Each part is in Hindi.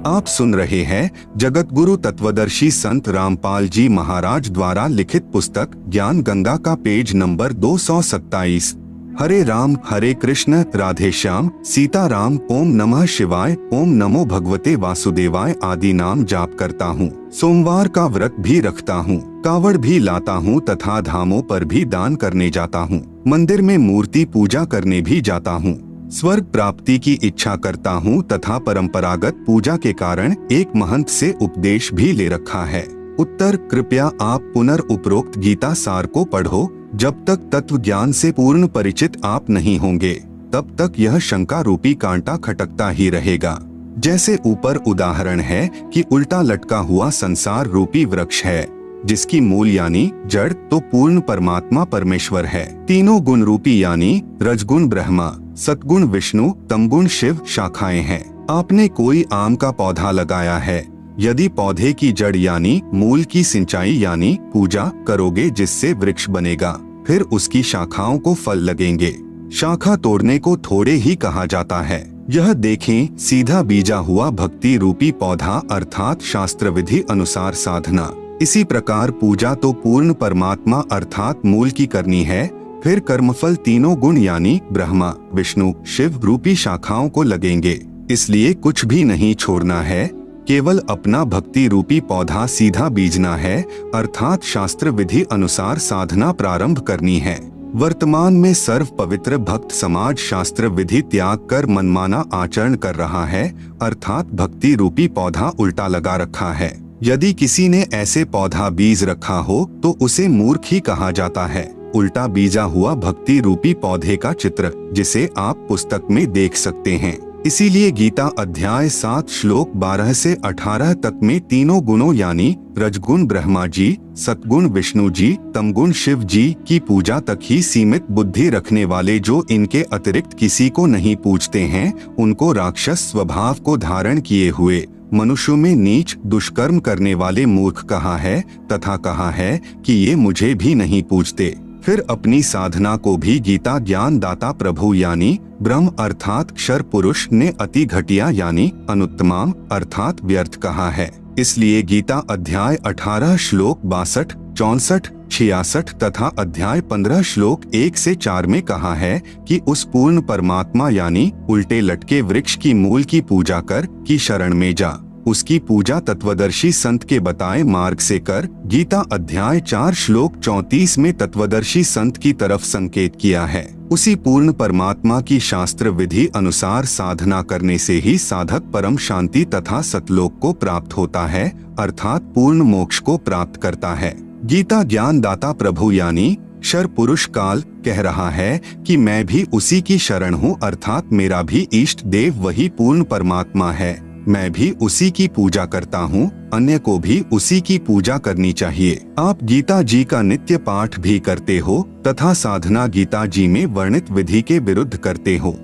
आप सुन रहे हैं जगत गुरु तत्वदर्शी संत रामपाल जी महाराज द्वारा लिखित पुस्तक ज्ञान गंगा का पेज नंबर 227। हरे राम हरे कृष्ण राधे श्याम सीताराम ओम नमः शिवाय ओम नमो भगवते वासुदेवाय आदि नाम जाप करता हूँ। सोमवार का व्रत भी रखता हूँ, कावड़ भी लाता हूँ तथा धामों पर भी दान करने जाता हूँ। मंदिर में मूर्ति पूजा करने भी जाता हूँ। स्वर्ग प्राप्ति की इच्छा करता हूँ तथा परंपरागत पूजा के कारण एक महंत से उपदेश भी ले रखा है। उत्तर, कृपया आप पुनर्उपरोक्त गीता सार को पढ़ो। जब तक तत्व ज्ञान से पूर्ण परिचित आप नहीं होंगे तब तक यह शंका रूपी कांटा खटकता ही रहेगा। जैसे ऊपर उदाहरण है कि उल्टा लटका हुआ संसार रूपी वृक्ष है जिसकी मूल यानी जड़ तो पूर्ण परमात्मा परमेश्वर है। तीनों गुण रूपी यानी रजगुण ब्रह्मा, सतगुण विष्णु, तमगुण शिव शाखाएं हैं। आपने कोई आम का पौधा लगाया है, यदि पौधे की जड़ यानी मूल की सिंचाई यानी पूजा करोगे जिससे वृक्ष बनेगा, फिर उसकी शाखाओं को फल लगेंगे। शाखा तोड़ने को थोड़े ही कहा जाता है। यह देखें, सीधा बीजा हुआ भक्ति रूपी पौधा अर्थात शास्त्र विधि अनुसार साधना। इसी प्रकार पूजा तो पूर्ण परमात्मा अर्थात मूल की करनी है, फिर कर्मफल तीनों गुण यानी ब्रह्मा, विष्णु, शिव रूपी शाखाओं को लगेंगे। इसलिए कुछ भी नहीं छोड़ना है, केवल अपना भक्ति रूपी पौधा सीधा बीजना है अर्थात शास्त्र विधि अनुसार साधना प्रारंभ करनी है। वर्तमान में सर्व पवित्र भक्त समाज शास्त्र विधि त्याग कर मनमाना आचरण कर रहा है अर्थात भक्ति रूपी पौधा उल्टा लगा रखा है। यदि किसी ने ऐसे पौधा बीज रखा हो तो उसे मूर्ख ही कहा जाता है। उल्टा बीजा हुआ भक्ति रूपी पौधे का चित्र जिसे आप पुस्तक में देख सकते हैं। इसीलिए गीता अध्याय 7 श्लोक 12 से 18 तक में तीनों गुणों यानी रजगुण ब्रह्मा जी, सतगुण विष्णु जी, तमगुण शिव जी की पूजा तक ही सीमित बुद्धि रखने वाले जो इनके अतिरिक्त किसी को नहीं पूजते हैं, उनको राक्षस स्वभाव को धारण किए हुए मनुष्यों में नीच दुष्कर्म करने वाले मूर्ख कहा है तथा कहा है कि ये मुझे भी नहीं पूजते। फिर अपनी साधना को भी गीता ज्ञान दाता प्रभु यानी ब्रह्म अर्थात क्षर पुरुष ने अति घटिया यानी अनुत्तमाम अर्थात व्यर्थ कहा है। इसलिए गीता अध्याय 18 श्लोक 62, 64, 66 तथा अध्याय 15 श्लोक 1 से 4 में कहा है कि उस पूर्ण परमात्मा यानी उल्टे लटके वृक्ष की मूल की पूजा कर की शरण में जा। उसकी पूजा तत्वदर्शी संत के बताए मार्ग से कर। गीता अध्याय 4 श्लोक 34 में तत्वदर्शी संत की तरफ संकेत किया है। उसी पूर्ण परमात्मा की शास्त्र विधि अनुसार साधना करने से ही साधक परम शांति तथा सतलोक को प्राप्त होता है अर्थात पूर्ण मोक्ष को प्राप्त करता है। गीता ज्ञान दाता प्रभु यानी क्षर पुरुष काल कह रहा है कि मैं भी उसी की शरण हूँ अर्थात मेरा भी इष्ट देव वही पूर्ण परमात्मा है। मैं भी उसी की पूजा करता हूँ, अन्य को भी उसी की पूजा करनी चाहिए। आप गीता जी का नित्य पाठ भी करते हो तथा साधना गीता जी में वर्णित विधि के विरुद्ध करते हो।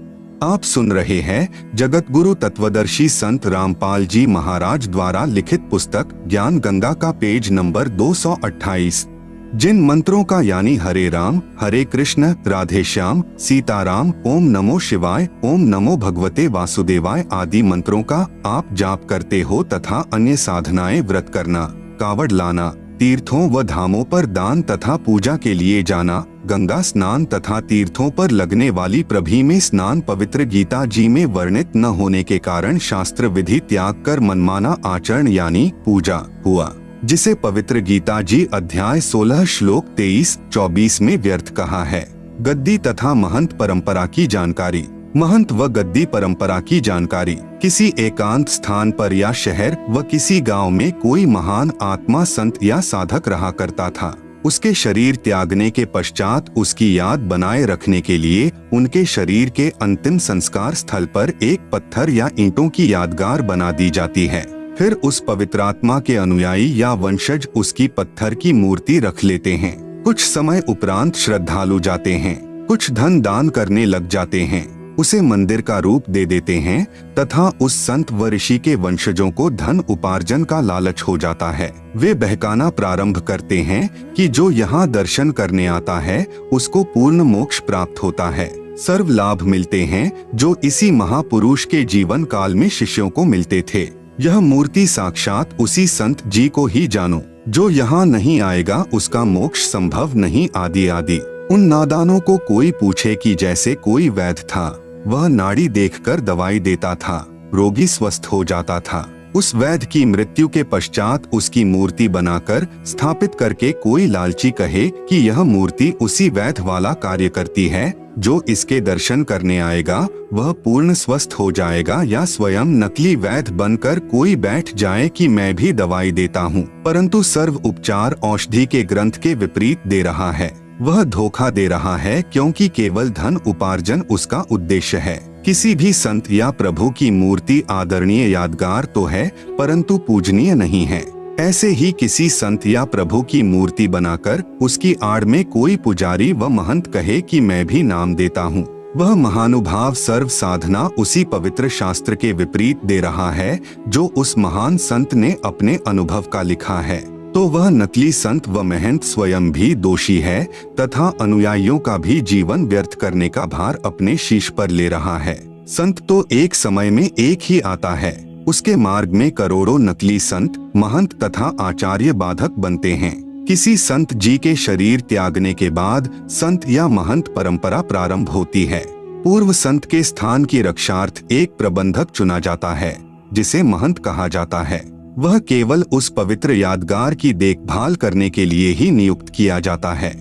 आप सुन रहे हैं जगत गुरु तत्वदर्शी संत रामपाल जी महाराज द्वारा लिखित पुस्तक ज्ञान गंगा का पेज नंबर 228। जिन मंत्रों का यानी हरे राम हरे कृष्ण राधे श्याम सीताराम ओम नमो शिवाय ओम नमो भगवते वासुदेवाय आदि मंत्रों का आप जाप करते हो तथा अन्य साधनाएं व्रत करना, कावड़ लाना, तीर्थों व धामों पर दान तथा पूजा के लिए जाना, गंगा स्नान तथा तीर्थों पर लगने वाली प्रभी में स्नान पवित्र गीता जी में वर्णित न होने के कारण शास्त्र विधि त्याग कर मनमाना आचरण यानी पूजा हुआ, जिसे पवित्र गीता जी अध्याय 16 श्लोक 23-24 में व्यर्थ कहा है। गद्दी तथा महंत परंपरा की जानकारी। महंत व गद्दी परंपरा की जानकारी। किसी एकांत स्थान पर या शहर व किसी गांव में कोई महान आत्मा संत या साधक रहा करता था। उसके शरीर त्यागने के पश्चात उसकी याद बनाए रखने के लिए उनके शरीर के अंतिम संस्कार स्थल पर एक पत्थर या ईंटों की यादगार बना दी जाती है। फिर उस पवित्र आत्मा के अनुयायी या वंशज उसकी पत्थर की मूर्ति रख लेते हैं। कुछ समय उपरांत श्रद्धालु जाते हैं, कुछ धन दान करने लग जाते हैं, उसे मंदिर का रूप दे देते हैं तथा उस संत व ऋषि के वंशजों को धन उपार्जन का लालच हो जाता है। वे बहकाना प्रारंभ करते हैं कि जो यहाँ दर्शन करने आता है उसको पूर्ण मोक्ष प्राप्त होता है, सर्व लाभ मिलते हैं जो इसी महापुरुष के जीवन काल में शिष्यों को मिलते थे। यह मूर्ति साक्षात उसी संत जी को ही जानो, जो यहाँ नहीं आएगा उसका मोक्ष संभव नहीं, आदि आदि। उन नादानों को कोई पूछे कि जैसे कोई वैद्य था, वह नाड़ी देखकर दवाई देता था, रोगी स्वस्थ हो जाता था। उस वैद्य की मृत्यु के पश्चात उसकी मूर्ति बनाकर स्थापित करके कोई लालची कहे कि यह मूर्ति उसी वैद्य वाला कार्य करती है, जो इसके दर्शन करने आएगा वह पूर्ण स्वस्थ हो जाएगा, या स्वयं नकली वैद्य बनकर कोई बैठ जाए कि मैं भी दवाई देता हूँ, परंतु सर्व उपचार औषधि के ग्रंथ के विपरीत दे रहा है, वह धोखा दे रहा है, क्योंकि केवल धन उपार्जन उसका उद्देश्य है। किसी भी संत या प्रभु की मूर्ति आदरणीय यादगार तो है, परंतु पूजनीय नहीं है। ऐसे ही किसी संत या प्रभु की मूर्ति बनाकर उसकी आड़ में कोई पुजारी व महंत कहे कि मैं भी नाम देता हूँ, वह महानुभाव सर्व साधना उसी पवित्र शास्त्र के विपरीत दे रहा है, जो उस महान संत ने अपने अनुभव का लिखा है। तो वह नकली संत व महंत स्वयं भी दोषी है तथा अनुयायियों का भी जीवन व्यर्थ करने का भार अपने शीश पर ले रहा है। संत तो एक समय में एक ही आता है, उसके मार्ग में करोड़ों नकली संत, महंत तथा आचार्य बाधक बनते हैं। किसी संत जी के शरीर त्यागने के बाद संत या महंत परंपरा प्रारंभ होती है। पूर्व संत के स्थान की रक्षार्थ एक प्रबंधक चुना जाता है, जिसे महंत कहा जाता है। वह केवल उस पवित्र यादगार की देखभाल करने के लिए ही नियुक्त किया जाता है।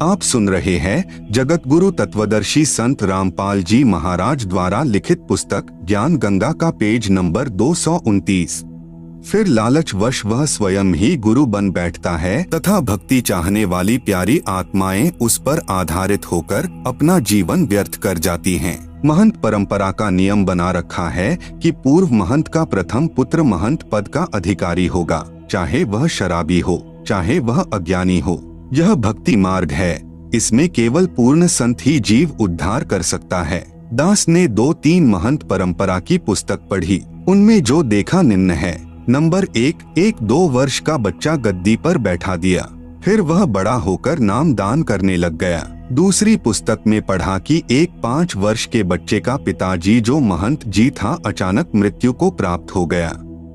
आप सुन रहे हैं जगत गुरु तत्वदर्शी संत रामपाल जी महाराज द्वारा लिखित पुस्तक ज्ञान गंगा का पेज नंबर 229। फिर लालचवश वह स्वयं ही गुरु बन बैठता है तथा भक्ति चाहने वाली प्यारी आत्माएं उस पर आधारित होकर अपना जीवन व्यर्थ कर जाती हैं। महंत परंपरा का नियम बना रखा है कि पूर्व महंत का प्रथम पुत्र महंत पद का अधिकारी होगा, चाहे वह शराबी हो, चाहे वह अज्ञानी हो। यह भक्ति मार्ग है, इसमें केवल पूर्ण संत ही जीव उद्धार कर सकता है। दास ने 2-3 महंत परंपरा की पुस्तक पढ़ी, उनमें जो देखा निम्न है। नंबर 1-2 वर्ष का बच्चा गद्दी पर बैठा दिया, फिर वह बड़ा होकर नाम दान करने लग गया। दूसरी पुस्तक में पढ़ा कि एक 5 वर्ष के बच्चे का पिताजी जो महंत जी था अचानक मृत्यु को प्राप्त हो गया।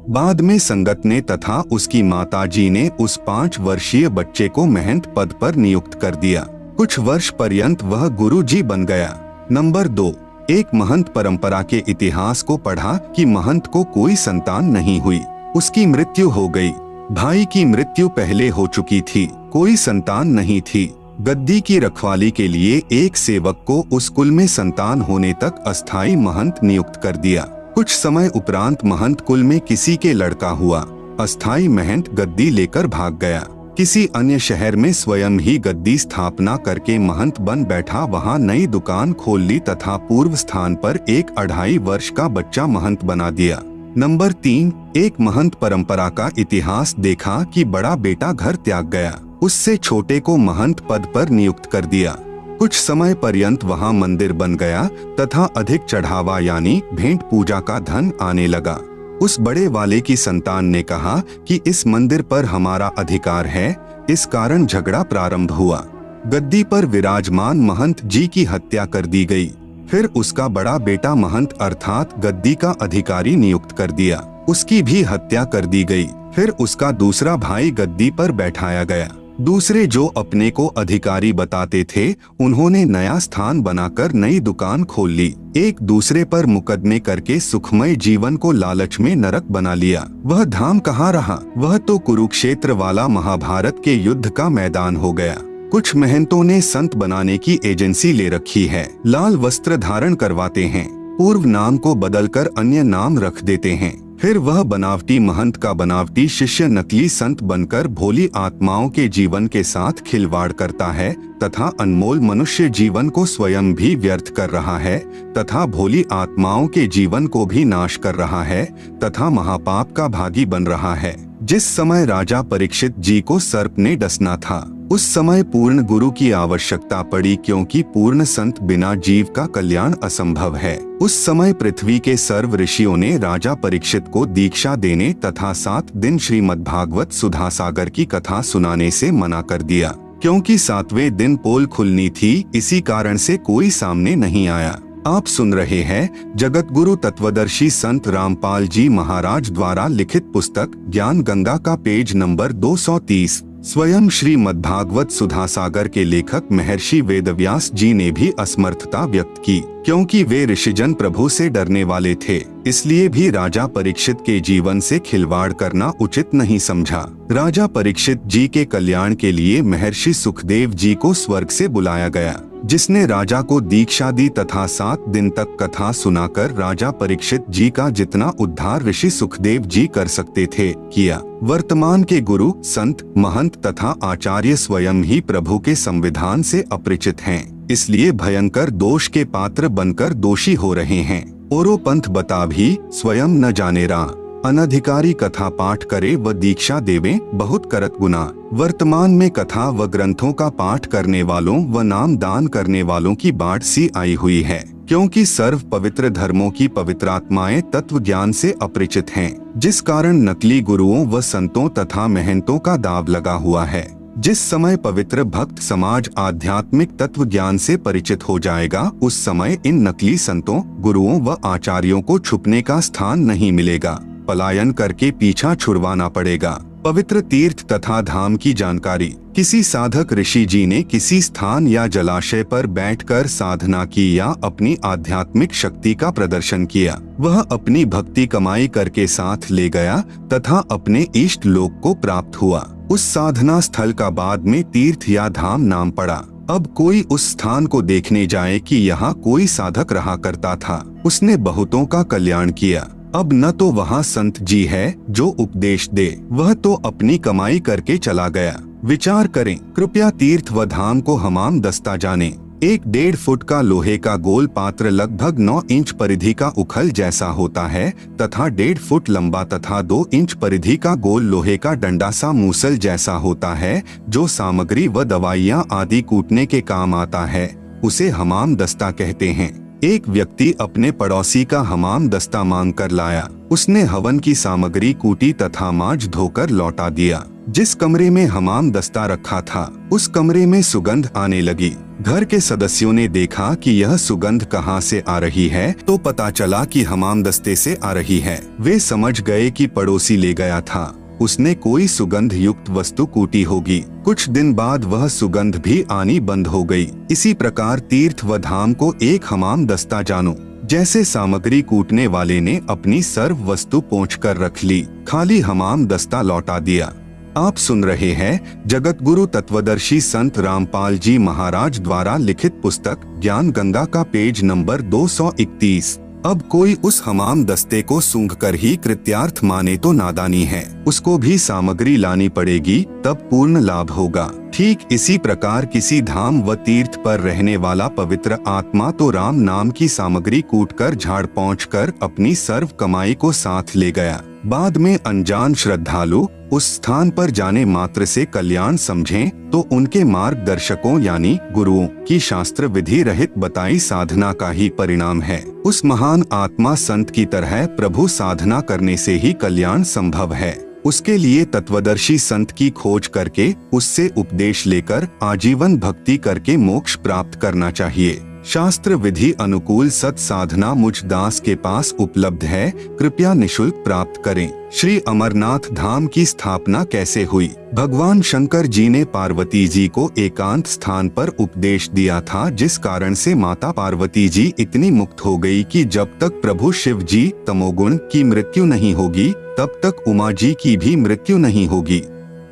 बाद में संगत ने तथा उसकी माताजी ने उस 5 वर्षीय बच्चे को महंत पद पर नियुक्त कर दिया। कुछ वर्ष पर्यंत वह गुरु जी बन गया। नंबर 2, एक महंत परंपरा के इतिहास को पढ़ा कि महंत को कोई संतान नहीं हुई, उसकी मृत्यु हो गई। भाई की मृत्यु पहले हो चुकी थी, कोई संतान नहीं थी। गद्दी की रखवाली के लिए एक सेवक को उस कुल में संतान होने तक अस्थाई महंत नियुक्त कर दिया। कुछ समय उपरांत महंत कुल में किसी के लड़का हुआ, अस्थाई महंत गद्दी लेकर भाग गया। किसी अन्य शहर में स्वयं ही गद्दी स्थापना करके महंत बन बैठा, वहां नई दुकान खोल ली तथा पूर्व स्थान पर एक 2.5 वर्ष का बच्चा महंत बना दिया। नंबर 3, एक महंत परंपरा का इतिहास देखा कि बड़ा बेटा घर त्याग गया, उससे छोटे को महंत पद पर नियुक्त कर दिया। कुछ समय पर्यंत वहां मंदिर बन गया तथा अधिक चढ़ावा यानी भेंट पूजा का धन आने लगा। उस बड़े वाले की संतान ने कहा कि इस मंदिर पर हमारा अधिकार है, इस कारण झगड़ा प्रारंभ हुआ। गद्दी पर विराजमान महंत जी की हत्या कर दी गई। फिर उसका बड़ा बेटा महंत अर्थात गद्दी का अधिकारी नियुक्त कर दिया, उसकी भी हत्या कर दी गई। फिर उसका दूसरा भाई गद्दी पर बैठाया गया। दूसरे जो अपने को अधिकारी बताते थे, उन्होंने नया स्थान बनाकर नई दुकान खोल ली। एक दूसरे पर मुकदमे करके सुखमय जीवन को लालच में नरक बना लिया। वह धाम कहाँ रहा, वह तो कुरुक्षेत्र वाला महाभारत के युद्ध का मैदान हो गया। कुछ महंतों ने संत बनाने की एजेंसी ले रखी है, लाल वस्त्र धारण करवाते हैं, पूर्व नाम को बदलकर अन्य नाम रख देते हैं। फिर वह बनावटी महंत का बनावटी शिष्य नकली संत बनकर भोली आत्माओं के जीवन के साथ खिलवाड़ करता है तथा अनमोल मनुष्य जीवन को स्वयं भी व्यर्थ कर रहा है तथा भोली आत्माओं के जीवन को भी नाश कर रहा है तथा महापाप का भागी बन रहा है। जिस समय राजा परीक्षित जी को सर्प ने डसना था, उस समय पूर्ण गुरु की आवश्यकता पड़ी, क्योंकि पूर्ण संत बिना जीव का कल्याण असंभव है। उस समय पृथ्वी के सर्व ऋषियों ने राजा परीक्षित को दीक्षा देने तथा 7 दिन श्रीमद्भागवत सुधा सागर की कथा सुनाने से मना कर दिया, क्योंकि 7वें दिन पोल खुलनी थी, इसी कारण से कोई सामने नहीं आया। आप सुन रहे हैं जगत गुरु तत्वदर्शी संत रामपाल जी महाराज द्वारा लिखित पुस्तक ज्ञान गंगा का पेज नंबर 230। स्वयं श्रीमद्भागवत सुधा सागर के लेखक महर्षि वेदव्यास जी ने भी असमर्थता व्यक्त की, क्योंकि वे ऋषिजन प्रभु से डरने वाले थे, इसलिए भी राजा परीक्षित के जीवन से खिलवाड़ करना उचित नहीं समझा। राजा परीक्षित जी के कल्याण के लिए महर्षि सुखदेव जी को स्वर्ग से बुलाया गया, जिसने राजा को दीक्षा दी तथा 7 दिन तक कथा सुनाकर राजा परीक्षित जी का जितना उद्धार ऋषि सुखदेव जी कर सकते थे किया। वर्तमान के गुरु, संत, महंत तथा आचार्य स्वयं ही प्रभु के संविधान से अपरिचित हैं, इसलिए भयंकर दोष के पात्र बनकर दोषी हो रहे हैं। औरो पंथ बता भी स्वयं न जाने रा, अनधिकारी कथा पाठ करे व दीक्षा देवे बहुत करत गुना। वर्तमान में कथा व ग्रंथों का पाठ करने वालों व नाम दान करने वालों की बाढ़ सी आई हुई है, क्योंकि सर्व पवित्र धर्मों की पवित्रात्माएं तत्व ज्ञान से अपरिचित हैं, जिस कारण नकली गुरुओं व संतों तथा महंतों का दाव लगा हुआ है। जिस समय पवित्र भक्त समाज आध्यात्मिक तत्व ज्ञान से परिचित हो जाएगा, उस समय इन नकली संतों, गुरुओं व आचार्यों को छुपने का स्थान नहीं मिलेगा, पलायन करके पीछा छुड़वाना पड़ेगा। पवित्र तीर्थ तथा धाम की जानकारी। किसी साधक ऋषि जी ने किसी स्थान या जलाशय पर बैठकर साधना की या अपनी आध्यात्मिक शक्ति का प्रदर्शन किया। वह अपनी भक्ति कमाई करके साथ ले गया तथा अपने इष्ट लोक को प्राप्त हुआ। उस साधना स्थल का बाद में तीर्थ या धाम नाम पड़ा। अब कोई उस स्थान को देखने जाए कि यहाँ कोई साधक रहा करता था, उसने बहुतों का कल्याण किया। अब न तो वहाँ संत जी है जो उपदेश दे, वह तो अपनी कमाई करके चला गया। विचार करें, कृपया तीर्थ व धाम को हमाम दस्ता जाने। 1.5 फुट का लोहे का गोल पात्र लगभग 9 इंच परिधि का उखल जैसा होता है तथा 1.5 फुट लंबा तथा 2 इंच परिधि का गोल लोहे का डंडा सा मूसल जैसा होता है, जो सामग्री व दवाइयाँ आदि कूटने के काम आता है। उसे हमाम दस्ता कहते हैं। एक व्यक्ति अपने पड़ोसी का हमाम दस्ता मांग कर लाया। उसने हवन की सामग्री कूटी तथा मांज धोकर लौटा दिया। जिस कमरे में हमाम दस्ता रखा था, उस कमरे में सुगंध आने लगी। घर के सदस्यों ने देखा कि यह सुगंध कहाँ से आ रही है, तो पता चला कि हमाम दस्ते से आ रही है। वे समझ गए कि पड़ोसी ले गया था, उसने कोई सुगंध युक्त वस्तु कूटी होगी। कुछ दिन बाद वह सुगंध भी आनी बंद हो गई। इसी प्रकार तीर्थ व धाम को एक हमाम दस्ता जानो। जैसे सामग्री कूटने वाले ने अपनी सर्व वस्तु पोंछ कर रख ली, खाली हमाम दस्ता लौटा दिया। आप सुन रहे हैं जगत गुरु तत्वदर्शी संत रामपाल जी महाराज द्वारा लिखित पुस्तक ज्ञान गंगा का पेज नंबर 231। अब कोई उस हमाम दस्ते को सूंघकर ही कृत्यार्थ माने तो नादानी है, उसको भी सामग्री लानी पड़ेगी, तब पूर्ण लाभ होगा। ठीक इसी प्रकार किसी धाम व तीर्थ पर रहने वाला पवित्र आत्मा तो राम नाम की सामग्री कूटकर झाड़ पहुँचकर अपनी सर्व कमाई को साथ ले गया। बाद में अनजान श्रद्धालु उस स्थान पर जाने मात्र से कल्याण समझें तो उनके मार्गदर्शकों यानी गुरुओं की शास्त्र विधि रहित बताई साधना का ही परिणाम है। उस महान आत्मा संत की तरह प्रभु साधना करने से ही कल्याण संभव है। उसके लिए तत्वदर्शी संत की खोज करके उससे उपदेश लेकर आजीवन भक्ति करके मोक्ष प्राप्त करना चाहिए। शास्त्र विधि अनुकूल सत साधना मुझ दास के पास उपलब्ध है, कृपया निशुल्क प्राप्त करें। श्री अमरनाथ धाम की स्थापना कैसे हुई? भगवान शंकर जी ने पार्वती जी को एकांत स्थान पर उपदेश दिया था, जिस कारण से माता पार्वती जी इतनी मुक्त हो गई कि जब तक प्रभु शिव जी तमोगुण की मृत्यु नहीं होगी, तब तक उमा जी की भी मृत्यु नहीं होगी।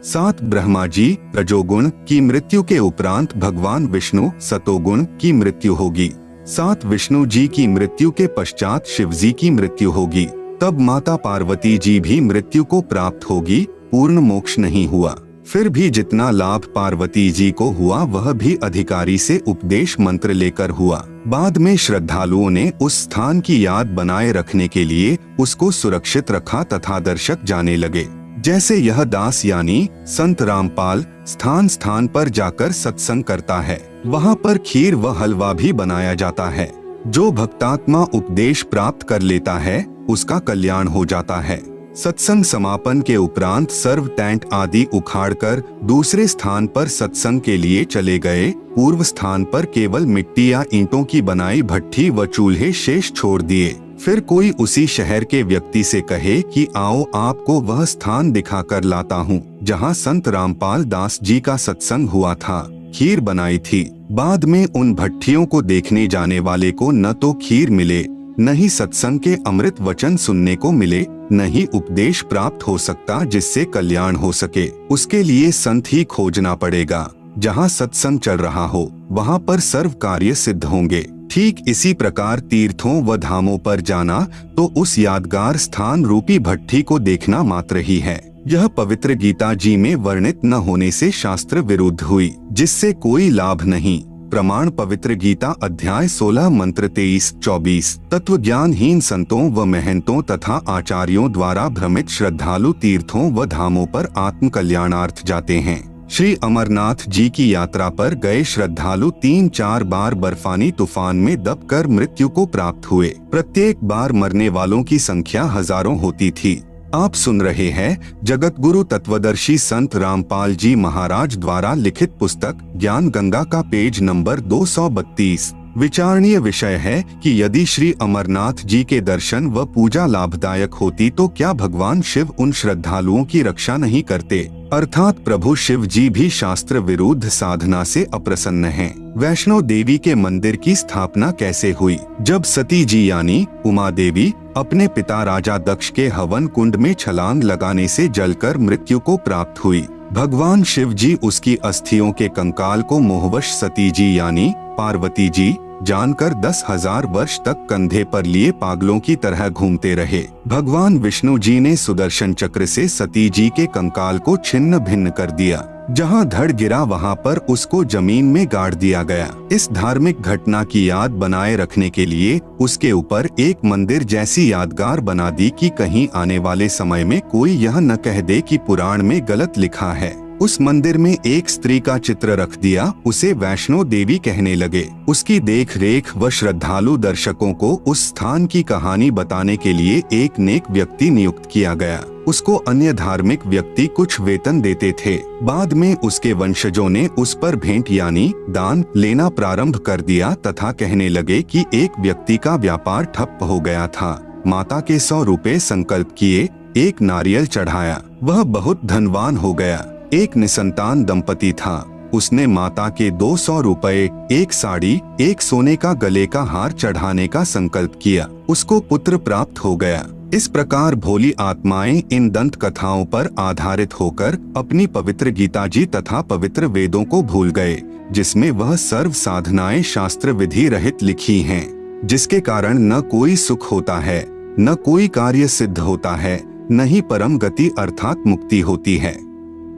7 ब्रह्मा जी रजोगुण की मृत्यु के उपरांत भगवान विष्णु सतोगुण की मृत्यु होगी। 7 विष्णु जी की मृत्यु के पश्चात शिव जी की मृत्यु होगी, तब माता पार्वती जी भी मृत्यु को प्राप्त होगी। पूर्ण मोक्ष नहीं हुआ। फिर भी जितना लाभ पार्वती जी को हुआ वह भी अधिकारी से उपदेश मंत्र लेकर हुआ। बाद में श्रद्धालुओं ने उस स्थान की याद बनाए रखने के लिए उसको सुरक्षित रखा तथा दर्शक जाने लगे। जैसे यह दास यानी संत रामपाल स्थान स्थान पर जाकर सत्संग करता है, वहाँ पर खीर व हलवा भी बनाया जाता है। जो भक्तात्मा उपदेश प्राप्त कर लेता है उसका कल्याण हो जाता है। सत्संग समापन के उपरांत सर्व टेंट आदि उखाड़कर दूसरे स्थान पर सत्संग के लिए चले गए। पूर्व स्थान पर केवल मिट्टी या ईंटों की बनाई भट्ठी व चूल्हे शेष छोड़ दिए। फिर कोई उसी शहर के व्यक्ति से कहे कि आओ आपको वह स्थान दिखाकर लाता हूँ जहाँ संत रामपाल दास जी का सत्संग हुआ था, खीर बनाई थी। बाद में उन भट्ठियों को देखने जाने वाले को न तो खीर मिले, न ही सत्संग के अमृत वचन सुनने को मिले, न ही उपदेश प्राप्त हो सकता जिससे कल्याण हो सके। उसके लिए संत ही खोजना पड़ेगा। जहाँ सत्संग चल रहा हो वहाँ पर सर्व कार्य सिद्ध होंगे। ठीक इसी प्रकार तीर्थों व धामों पर जाना तो उस यादगार स्थान रूपी भट्ठी को देखना मात्र ही है। यह पवित्र गीता जी में वर्णित न होने से शास्त्र विरुद्ध हुई, जिससे कोई लाभ नहीं। प्रमाण पवित्र गीता अध्याय 16 मंत्र 23-24। तत्व ज्ञानहीन संतों व महंतों तथा आचार्यों द्वारा भ्रमित श्रद्धालु तीर्थों व धामों पर आत्म कल्याणार्थ जाते हैं। श्री अमरनाथ जी की यात्रा पर गए श्रद्धालु 3-4 बार बर्फानी तूफान में दबकर मृत्यु को प्राप्त हुए। प्रत्येक बार मरने वालों की संख्या हजारों होती थी। आप सुन रहे हैं जगत गुरु तत्वदर्शी संत रामपाल जी महाराज द्वारा लिखित पुस्तक ज्ञान गंगा का पेज नंबर 232। विचारणीय विषय है कि यदि श्री अमरनाथ जी के दर्शन व पूजा लाभदायक होती तो क्या भगवान शिव उन श्रद्धालुओं की रक्षा नहीं करते? अर्थात प्रभु शिव जी भी शास्त्र विरुद्ध साधना से अप्रसन्न हैं। वैष्णो देवी के मंदिर की स्थापना कैसे हुई? जब सती जी यानी उमा देवी अपने पिता राजा दक्ष के हवन कुंड में छलांग लगाने से जलकर मृत्यु को प्राप्त हुई। भगवान शिव जी उसकी अस्थियों के कंकाल को मोहवश सती जी यानी पार्वती जी जानकर 10,000 वर्ष तक कंधे पर लिए पागलों की तरह घूमते रहे। भगवान विष्णु जी ने सुदर्शन चक्र से सती जी के कंकाल को छिन्न भिन्न कर दिया। जहां धड़ गिरा वहां पर उसको जमीन में गाड़ दिया गया। इस धार्मिक घटना की याद बनाए रखने के लिए उसके ऊपर एक मंदिर जैसी यादगार बना दी कि कहीं आने वाले समय में कोई यह न कह दे कि पुराण में गलत लिखा है। उस मंदिर में एक स्त्री का चित्र रख दिया, उसे वैष्णो देवी कहने लगे। उसकी देख रेख व श्रद्धालु दर्शकों को उस स्थान की कहानी बताने के लिए एक नेक व्यक्ति नियुक्त किया गया। उसको अन्य धार्मिक व्यक्ति कुछ वेतन देते थे। बाद में उसके वंशजों ने उस पर भेंट यानी दान लेना प्रारंभ कर दिया तथा कहने लगे कि एक व्यक्ति का व्यापार ठप हो गया था। माता के 100 रुपए संकल्प किए, एक नारियल चढ़ाया, वह बहुत धनवान हो गया। एक निसंतान दंपति था, उसने माता के 200 रुपए, एक साड़ी, एक सोने का गले का हार चढ़ाने का संकल्प किया। उसको पुत्र प्राप्त हो गया। इस प्रकार भोली आत्माएं इन दंत कथाओं पर आधारित होकर अपनी पवित्र गीता जी तथा पवित्र वेदों को भूल गए, जिसमें वह सर्व साधनाएं शास्त्र विधि रहित लिखी हैं, जिसके कारण न कोई सुख होता है, न कोई कार्य सिद्ध होता है, न ही परम गति अर्थात मुक्ति होती है।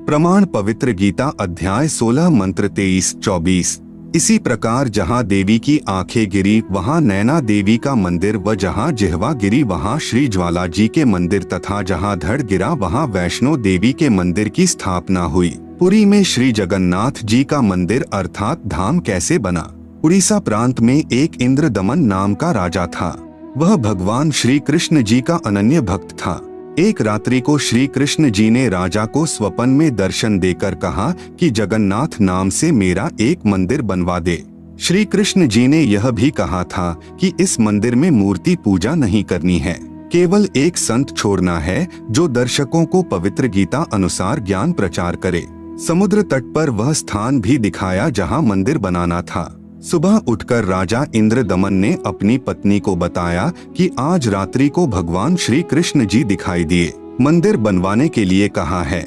प्रमाण पवित्र गीता अध्याय 16 मंत्र 23-24। इसी प्रकार जहाँ देवी की आंखें गिरी वहाँ नैना देवी का मंदिर व जहाँ जिह्वा गिरी वहाँ श्री ज्वाला जी के मंदिर तथा जहाँ धड़ गिरा वहाँ वैष्णो देवी के मंदिर की स्थापना हुई। पुरी में श्री जगन्नाथ जी का मंदिर अर्थात धाम कैसे बना? उड़ीसा प्रांत में एक इंद्रदमन नाम का राजा था। वह भगवान श्री कृष्ण जी का अनन्य भक्त था। एक रात्रि को श्री कृष्ण जी ने राजा को स्वप्न में दर्शन देकर कहा कि जगन्नाथ नाम से मेरा एक मंदिर बनवा दे। श्री कृष्ण जी ने यह भी कहा था कि इस मंदिर में मूर्ति पूजा नहीं करनी है, केवल एक संत छोड़ना है जो दर्शकों को पवित्र गीता अनुसार ज्ञान प्रचार करे। समुद्र तट पर वह स्थान भी दिखाया जहाँ मंदिर बनाना था। सुबह उठकर राजा इंद्रदमन ने अपनी पत्नी को बताया कि आज रात्रि को भगवान श्री कृष्ण जी दिखाई दिए, मंदिर बनवाने के लिए कहा है।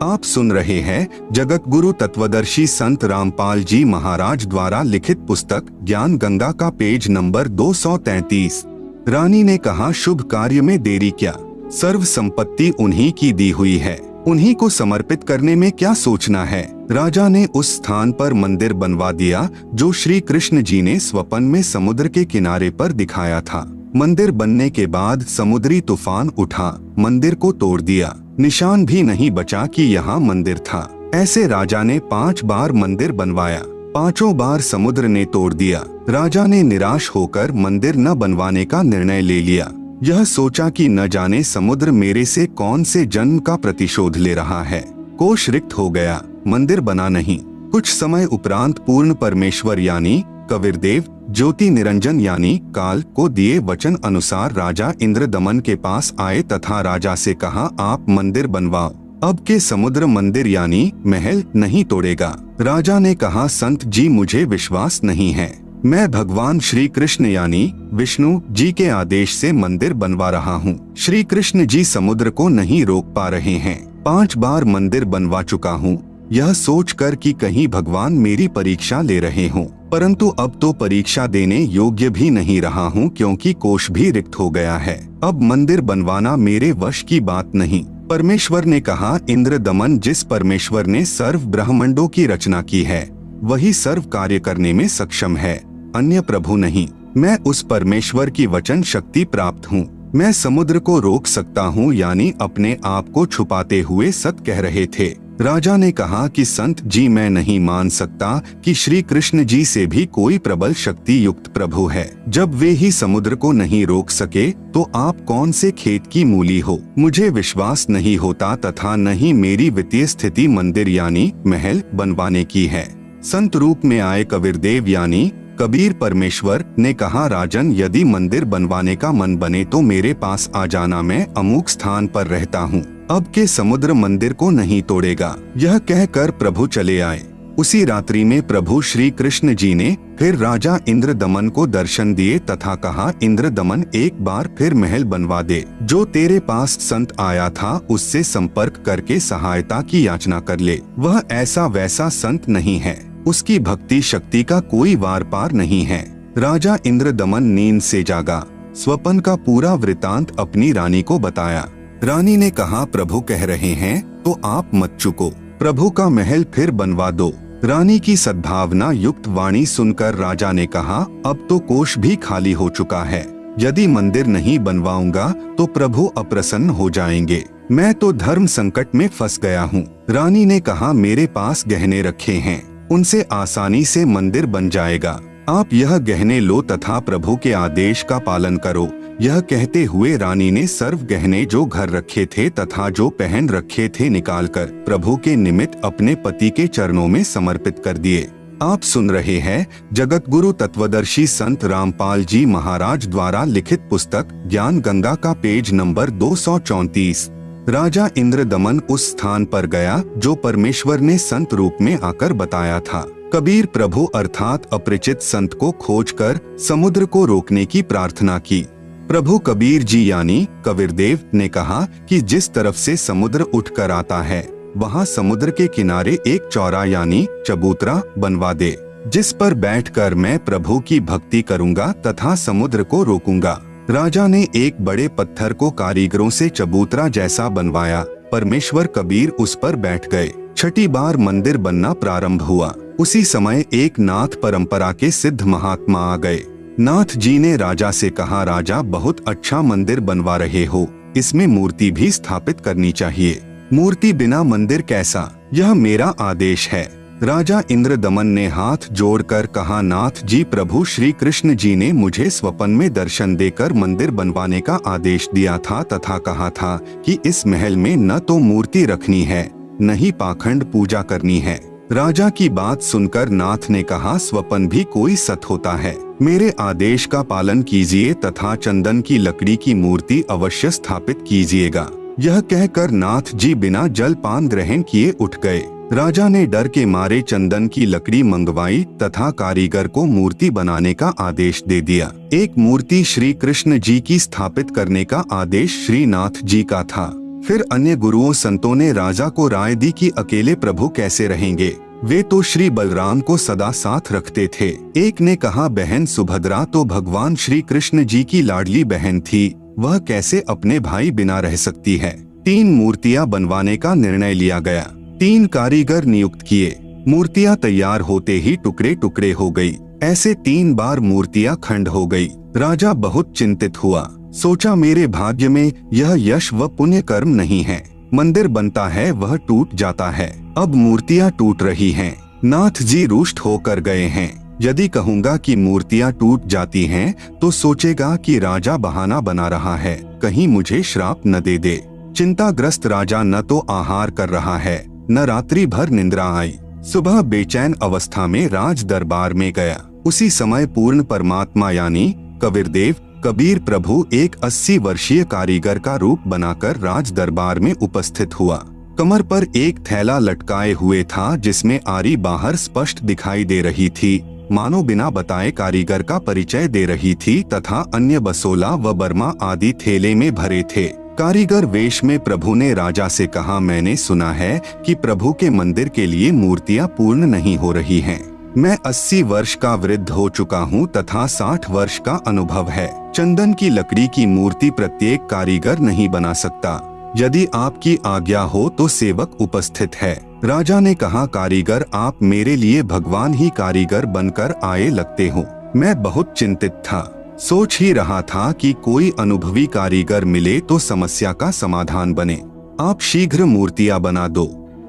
आप सुन रहे हैं जगत गुरु तत्वदर्शी संत रामपाल जी महाराज द्वारा लिखित पुस्तक ज्ञान गंगा का पेज नंबर 233। रानी ने कहा, शुभ कार्य में देरी क्या, सर्व संपत्ति उन्हीं की दी हुई है, उन्हीं को समर्पित करने में क्या सोचना है। राजा ने उस स्थान पर मंदिर बनवा दिया जो श्री कृष्ण जी ने स्वप्न में समुद्र के किनारे पर दिखाया था। मंदिर बनने के बाद समुद्री तूफान उठा, मंदिर को तोड़ दिया, निशान भी नहीं बचा कि यहाँ मंदिर था। ऐसे राजा ने 5 बार मंदिर बनवाया, 5 बार समुद्र ने तोड़ दिया। राजा ने निराश होकर मंदिर न बनवाने का निर्णय ले लिया। यह सोचा कि न जाने समुद्र मेरे से कौन से जन्म का प्रतिशोध ले रहा है। कोष रिक्त हो गया, मंदिर बना नहीं। कुछ समय उपरांत पूर्ण परमेश्वर यानी कबीरदेव ज्योति निरंजन यानी काल को दिए वचन अनुसार राजा इंद्रदमन के पास आए तथा राजा से कहा, आप मंदिर बनवाओ, अब के समुद्र मंदिर यानी महल नहीं तोड़ेगा। राजा ने कहा, संत जी मुझे विश्वास नहीं है, मैं भगवान श्री कृष्ण यानी विष्णु जी के आदेश से मंदिर बनवा रहा हूँ। श्री कृष्ण जी समुद्र को नहीं रोक पा रहे हैं। 5 बार मंदिर बनवा चुका हूँ, यह सोचकर कि कहीं भगवान मेरी परीक्षा ले रहे हों, परंतु अब तो परीक्षा देने योग्य भी नहीं रहा हूँ क्योंकि कोष भी रिक्त हो गया है। अब मंदिर बनवाना मेरे वश की बात नहीं। परमेश्वर ने कहा, इंद्रदमन जिस परमेश्वर ने सर्व ब्रह्मांडों की रचना की है वही सर्व कार्य करने में सक्षम है, अन्य प्रभु नहीं। मैं उस परमेश्वर की वचन शक्ति प्राप्त हूँ। मैं समुद्र को रोक सकता हूँ यानी अपने आप को छुपाते हुए सत कह रहे थे। राजा ने कहा कि संत जी मैं नहीं मान सकता कि श्री कृष्ण जी से भी कोई प्रबल शक्ति युक्त प्रभु है। जब वे ही समुद्र को नहीं रोक सके तो आप कौन से खेत की मूली हो। मुझे विश्वास नहीं होता तथा न ही मेरी वित्तीय स्थिति मंदिर यानी महल बनवाने की है। संत रूप में आए कबीरदेव यानी कबीर परमेश्वर ने कहा, राजन यदि मंदिर बनवाने का मन बने तो मेरे पास आ जाना, मैं अमुक स्थान पर रहता हूँ, अब के समुद्र मंदिर को नहीं तोड़ेगा। यह कहकर प्रभु चले आए। उसी रात्रि में प्रभु श्री कृष्ण जी ने फिर राजा इंद्रदमन को दर्शन दिए तथा कहा, इंद्रदमन एक बार फिर महल बनवा दे। जो तेरे पास संत आया था उससे संपर्क करके सहायता की याचना कर ले। वह ऐसा वैसा संत नहीं है, उसकी भक्ति शक्ति का कोई वार पार नहीं है। राजा इंद्रदमन नींद से जागा, स्वप्न का पूरा वृतांत अपनी रानी को बताया। रानी ने कहा, प्रभु कह रहे हैं तो आप मत चुको, प्रभु का महल फिर बनवा दो। रानी की सद्भावना युक्त वाणी सुनकर राजा ने कहा, अब तो कोष भी खाली हो चुका है, यदि मंदिर नहीं बनवाऊंगा तो प्रभु अप्रसन्न हो जाएंगे। मैं तो धर्म संकट में फंस गया हूँ। रानी ने कहा, मेरे पास गहने रखे हैं, उनसे आसानी से मंदिर बन जाएगा। आप यह गहने लो तथा प्रभु के आदेश का पालन करो। यह कहते हुए रानी ने सर्व गहने जो घर रखे थे तथा जो पहन रखे थे निकालकर प्रभु के निमित्त अपने पति के चरणों में समर्पित कर दिए। आप सुन रहे हैं जगत गुरु तत्वदर्शी संत रामपाल जी महाराज द्वारा लिखित पुस्तक ज्ञान गंगा का पेज नंबर 234। राजा इंद्रदमन उस स्थान पर गया जो परमेश्वर ने संत रूप में आकर बताया था। कबीर प्रभु अर्थात अपरिचित संत को खोजकर समुद्र को रोकने की प्रार्थना की। प्रभु कबीर जी यानी कबीरदेव ने कहा कि जिस तरफ से समुद्र उठकर आता है वहां समुद्र के किनारे एक चौरा यानी चबूतरा बनवा दे, जिस पर बैठकर मैं प्रभु की भक्ति करूंगा तथा समुद्र को रोकूंगा। राजा ने एक बड़े पत्थर को कारीगरों से चबूतरा जैसा बनवाया। परमेश्वर कबीर उस पर बैठ गए। छठी बार मंदिर बनना प्रारंभ हुआ। उसी समय एक नाथ परंपरा के सिद्ध महात्मा आ गए। नाथ जी ने राजा से कहा, राजा बहुत अच्छा मंदिर बनवा रहे हो, इसमें मूर्ति भी स्थापित करनी चाहिए। मूर्ति बिना मंदिर कैसा, यह मेरा आदेश है। राजा इंद्रदमन ने हाथ जोड़कर कहा, नाथ जी प्रभु श्री कृष्ण जी ने मुझे स्वप्न में दर्शन देकर मंदिर बनवाने का आदेश दिया था तथा कहा था कि इस महल में न तो मूर्ति रखनी है न ही पाखंड पूजा करनी है। राजा की बात सुनकर नाथ ने कहा, स्वप्न भी कोई सत होता है, मेरे आदेश का पालन कीजिए तथा चंदन की लकड़ी की मूर्ति अवश्य स्थापित कीजिएगा। यह कहकर नाथ जी बिना जलपान ग्रहण किए उठ गए। राजा ने डर के मारे चंदन की लकड़ी मंगवाई तथा कारीगर को मूर्ति बनाने का आदेश दे दिया। एक मूर्ति श्री कृष्ण जी की स्थापित करने का आदेश श्रीनाथ जी का था। फिर अन्य गुरुओं संतों ने राजा को राय दी कि अकेले प्रभु कैसे रहेंगे, वे तो श्री बलराम को सदा साथ रखते थे। एक ने कहा, बहन सुभद्रा तो भगवान श्री कृष्ण जी की लाडली बहन थी, वह कैसे अपने भाई बिना रह सकती है। 3 मूर्तियां बनवाने का निर्णय लिया गया। 3 कारीगर नियुक्त किए। मूर्तियां तैयार होते ही टुकड़े टुकड़े हो गई। ऐसे 3 बार मूर्तियां खंड हो गई। राजा बहुत चिंतित हुआ, सोचा मेरे भाग्य में यह यश व पुण्य कर्म नहीं है। मंदिर बनता है वह टूट जाता है, अब मूर्तियां टूट रही हैं। नाथ जी रुष्ट होकर गए हैं। यदि कहूंगा कि मूर्तियां टूट जाती हैं, तो सोचेगा कि राजा बहाना बना रहा है, कहीं मुझे श्राप न दे दे। चिंताग्रस्त राजा न तो आहार कर रहा है, न रात्रि भर निंद्रा आई। सुबह बेचैन अवस्था में राज दरबार में गया। उसी समय पूर्ण परमात्मा यानी कबीरदेव कबीर प्रभु एक 80 वर्षीय कारीगर का रूप बनाकर राज दरबार में उपस्थित हुआ। कमर पर एक थैला लटकाए हुए था, जिसमें आरी बाहर स्पष्ट दिखाई दे रही थी, मानो बिना बताए कारीगर का परिचय दे रही थी, तथा अन्य बसोला व बर्मा आदि थैले में भरे थे। कारीगर वेश में प्रभु ने राजा से कहा, मैंने सुना है कि प्रभु के मंदिर के लिए मूर्तियां पूर्ण नहीं हो रही हैं। मैं 80 वर्ष का वृद्ध हो चुका हूँ तथा 60 वर्ष का अनुभव है। चंदन की लकड़ी की मूर्ति प्रत्येक कारीगर नहीं बना सकता। यदि आपकी आज्ञा हो तो सेवक उपस्थित है। राजा ने कहा, कारीगर आप मेरे लिए भगवान ही कारीगर बनकर आए लगते हो। मैं बहुत चिंतित था, सोच ही रहा था कि कोई अनुभवी कारीगर मिले तो समस्या का समाधान बने। आप शीघ्र मूर्तियां बना दो।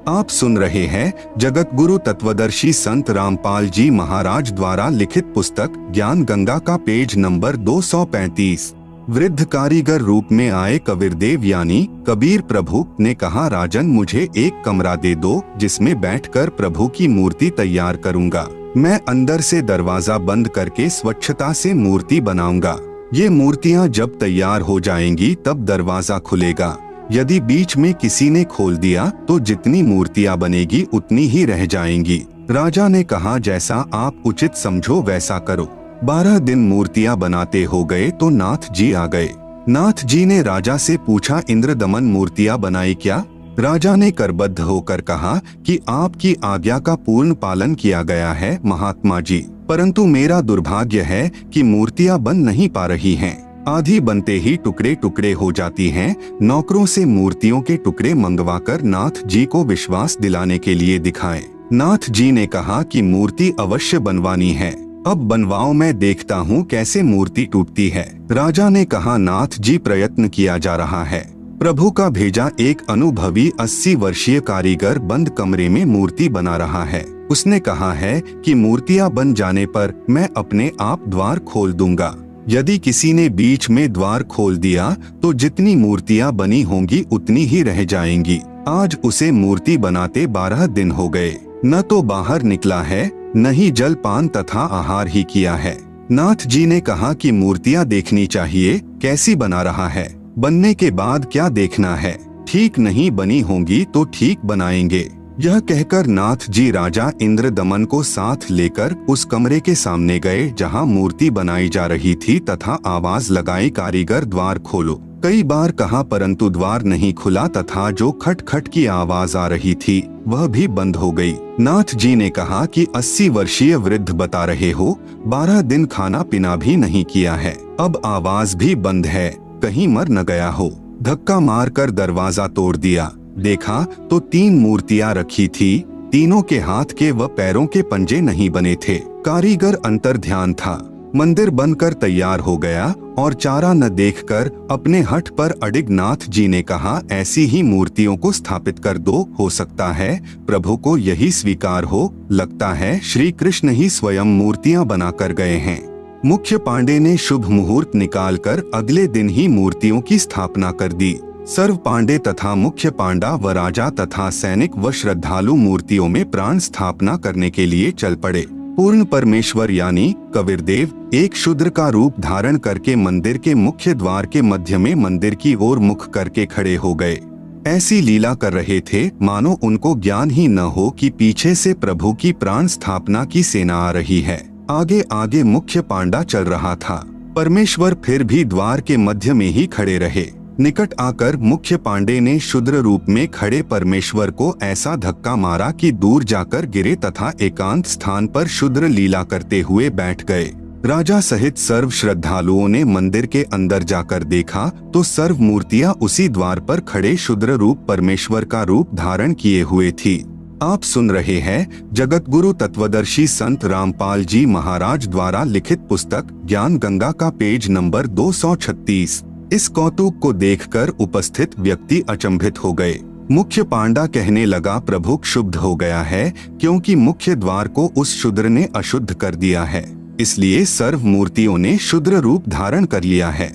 आप सुन रहे हैं जगत गुरु तत्वदर्शी संत रामपाल जी महाराज द्वारा लिखित पुस्तक ज्ञान गंगा का पेज नंबर 235। वृद्ध कारीगर रूप में आए कबीरदेव यानी कबीर प्रभु ने कहा, राजन मुझे एक कमरा दे दो जिसमें बैठकर प्रभु की मूर्ति तैयार करूंगा। मैं अंदर से दरवाजा बंद करके स्वच्छता से मूर्ति बनाऊंगा। ये मूर्तियां जब तैयार हो जाएंगी तब दरवाजा खुलेगा। यदि बीच में किसी ने खोल दिया तो जितनी मूर्तियां बनेगी उतनी ही रह जाएंगी। राजा ने कहा, जैसा आप उचित समझो वैसा करो। 12 दिन मूर्तियां बनाते हो गए तो नाथ जी आ गए। नाथ जी ने राजा से पूछा, इंद्रदमन मूर्तियां बनाई क्या? राजा ने करबद्ध होकर कहा कि आपकी आज्ञा का पूर्ण पालन किया गया है महात्मा जी, परंतु मेरा दुर्भाग्य है कि मूर्तियां बन नहीं पा रही हैं। आधी बनते ही टुकड़े टुकड़े हो जाती हैं। नौकरों से मूर्तियों के टुकड़े मंगवाकर नाथ जी को विश्वास दिलाने के लिए दिखाएं। नाथ जी ने कहा कि मूर्ति अवश्य बनवानी है, अब बनवाओ, मैं देखता हूँ कैसे मूर्ति टूटती है। राजा ने कहा, नाथ जी प्रयत्न किया जा रहा है। प्रभु का भेजा एक अनुभवी 80 वर्षीय कारीगर बंद कमरे में मूर्ति बना रहा है। उसने कहा है कि मूर्तियां बन जाने पर मैं अपने आप द्वार खोल दूंगा। यदि किसी ने बीच में द्वार खोल दिया तो जितनी मूर्तियां बनी होंगी उतनी ही रह जाएंगी। आज उसे मूर्ति बनाते 12 दिन हो गए, न तो बाहर निकला है न ही जल पान तथा आहार ही किया है। नाथ जी ने कहा कि मूर्तियां देखनी चाहिए, कैसी बना रहा है, बनने के बाद क्या देखना है, ठीक नहीं बनी होंगी तो ठीक बनाएंगे। यह कहकर नाथ जी राजा इंद्रदमन को साथ लेकर उस कमरे के सामने गए जहां मूर्ति बनाई जा रही थी तथा आवाज लगाई, कारीगर द्वार खोलो। कई बार कहा परंतु द्वार नहीं खुला तथा जो खट खट की आवाज आ रही थी वह भी बंद हो गई। नाथ जी ने कहा कि 80 वर्षीय वृद्ध बता रहे हो, 12 दिन खाना पीना भी नहीं किया है, अब आवाज भी बंद है, कहीं मर न गया हो। धक्का मारकर दरवाजा तोड़ दिया। देखा तो 3 मूर्तियां रखी थी, तीनों के हाथ के व पैरों के पंजे नहीं बने थे। कारीगर अंतर ध्यान था। मंदिर बनकर तैयार हो गया और चारा न देखकर अपने हठ पर अडिग नाथ जी ने कहा, ऐसी ही मूर्तियों को स्थापित कर दो, हो सकता है प्रभु को यही स्वीकार हो। लगता है श्री कृष्ण ही स्वयं मूर्तियां बनाकर गए हैं। मुख्य पांडे ने शुभ मुहूर्त निकालकर अगले दिन ही मूर्तियों की स्थापना कर दी। सर्व पांडे तथा मुख्य पांडा व राजा तथा सैनिक व श्रद्धालु मूर्तियों में प्राण स्थापना करने के लिए चल पड़े। पूर्ण परमेश्वर यानी कबीरदेव एक शूद्र का रूप धारण करके मंदिर के मुख्य द्वार के मध्य में मंदिर की ओर मुख करके खड़े हो गए। ऐसी लीला कर रहे थे मानो उनको ज्ञान ही न हो कि पीछे से प्रभु की प्राण स्थापना की सेना आ रही है। आगे आगे मुख्य पांडा चल रहा था। परमेश्वर फिर भी द्वार के मध्य में ही खड़े रहे। निकट आकर मुख्य पांडे ने शूद्र रूप में खड़े परमेश्वर को ऐसा धक्का मारा कि दूर जाकर गिरे तथा एकांत स्थान पर शूद्र लीला करते हुए बैठ गए। राजा सहित सर्व श्रद्धालुओं ने मंदिर के अंदर जाकर देखा तो सर्व मूर्तियां उसी द्वार पर खड़े शूद्र रूप परमेश्वर का रूप धारण किए हुए थी। आप सुन रहे हैं जगत गुरु तत्वदर्शी संत रामपाल जी महाराज द्वारा लिखित पुस्तक ज्ञान गंगा का पेज नंबर 236। इस कौतुक को देखकर उपस्थित व्यक्ति अचंभित हो गए। मुख्य पांडा कहने लगा, प्रभु क्षुब्ध हो गया है क्योंकि मुख्य द्वार को उस शूद्र ने अशुद्ध कर दिया है, इसलिए सर्व मूर्तियों ने शूद्र रूप धारण कर लिया है।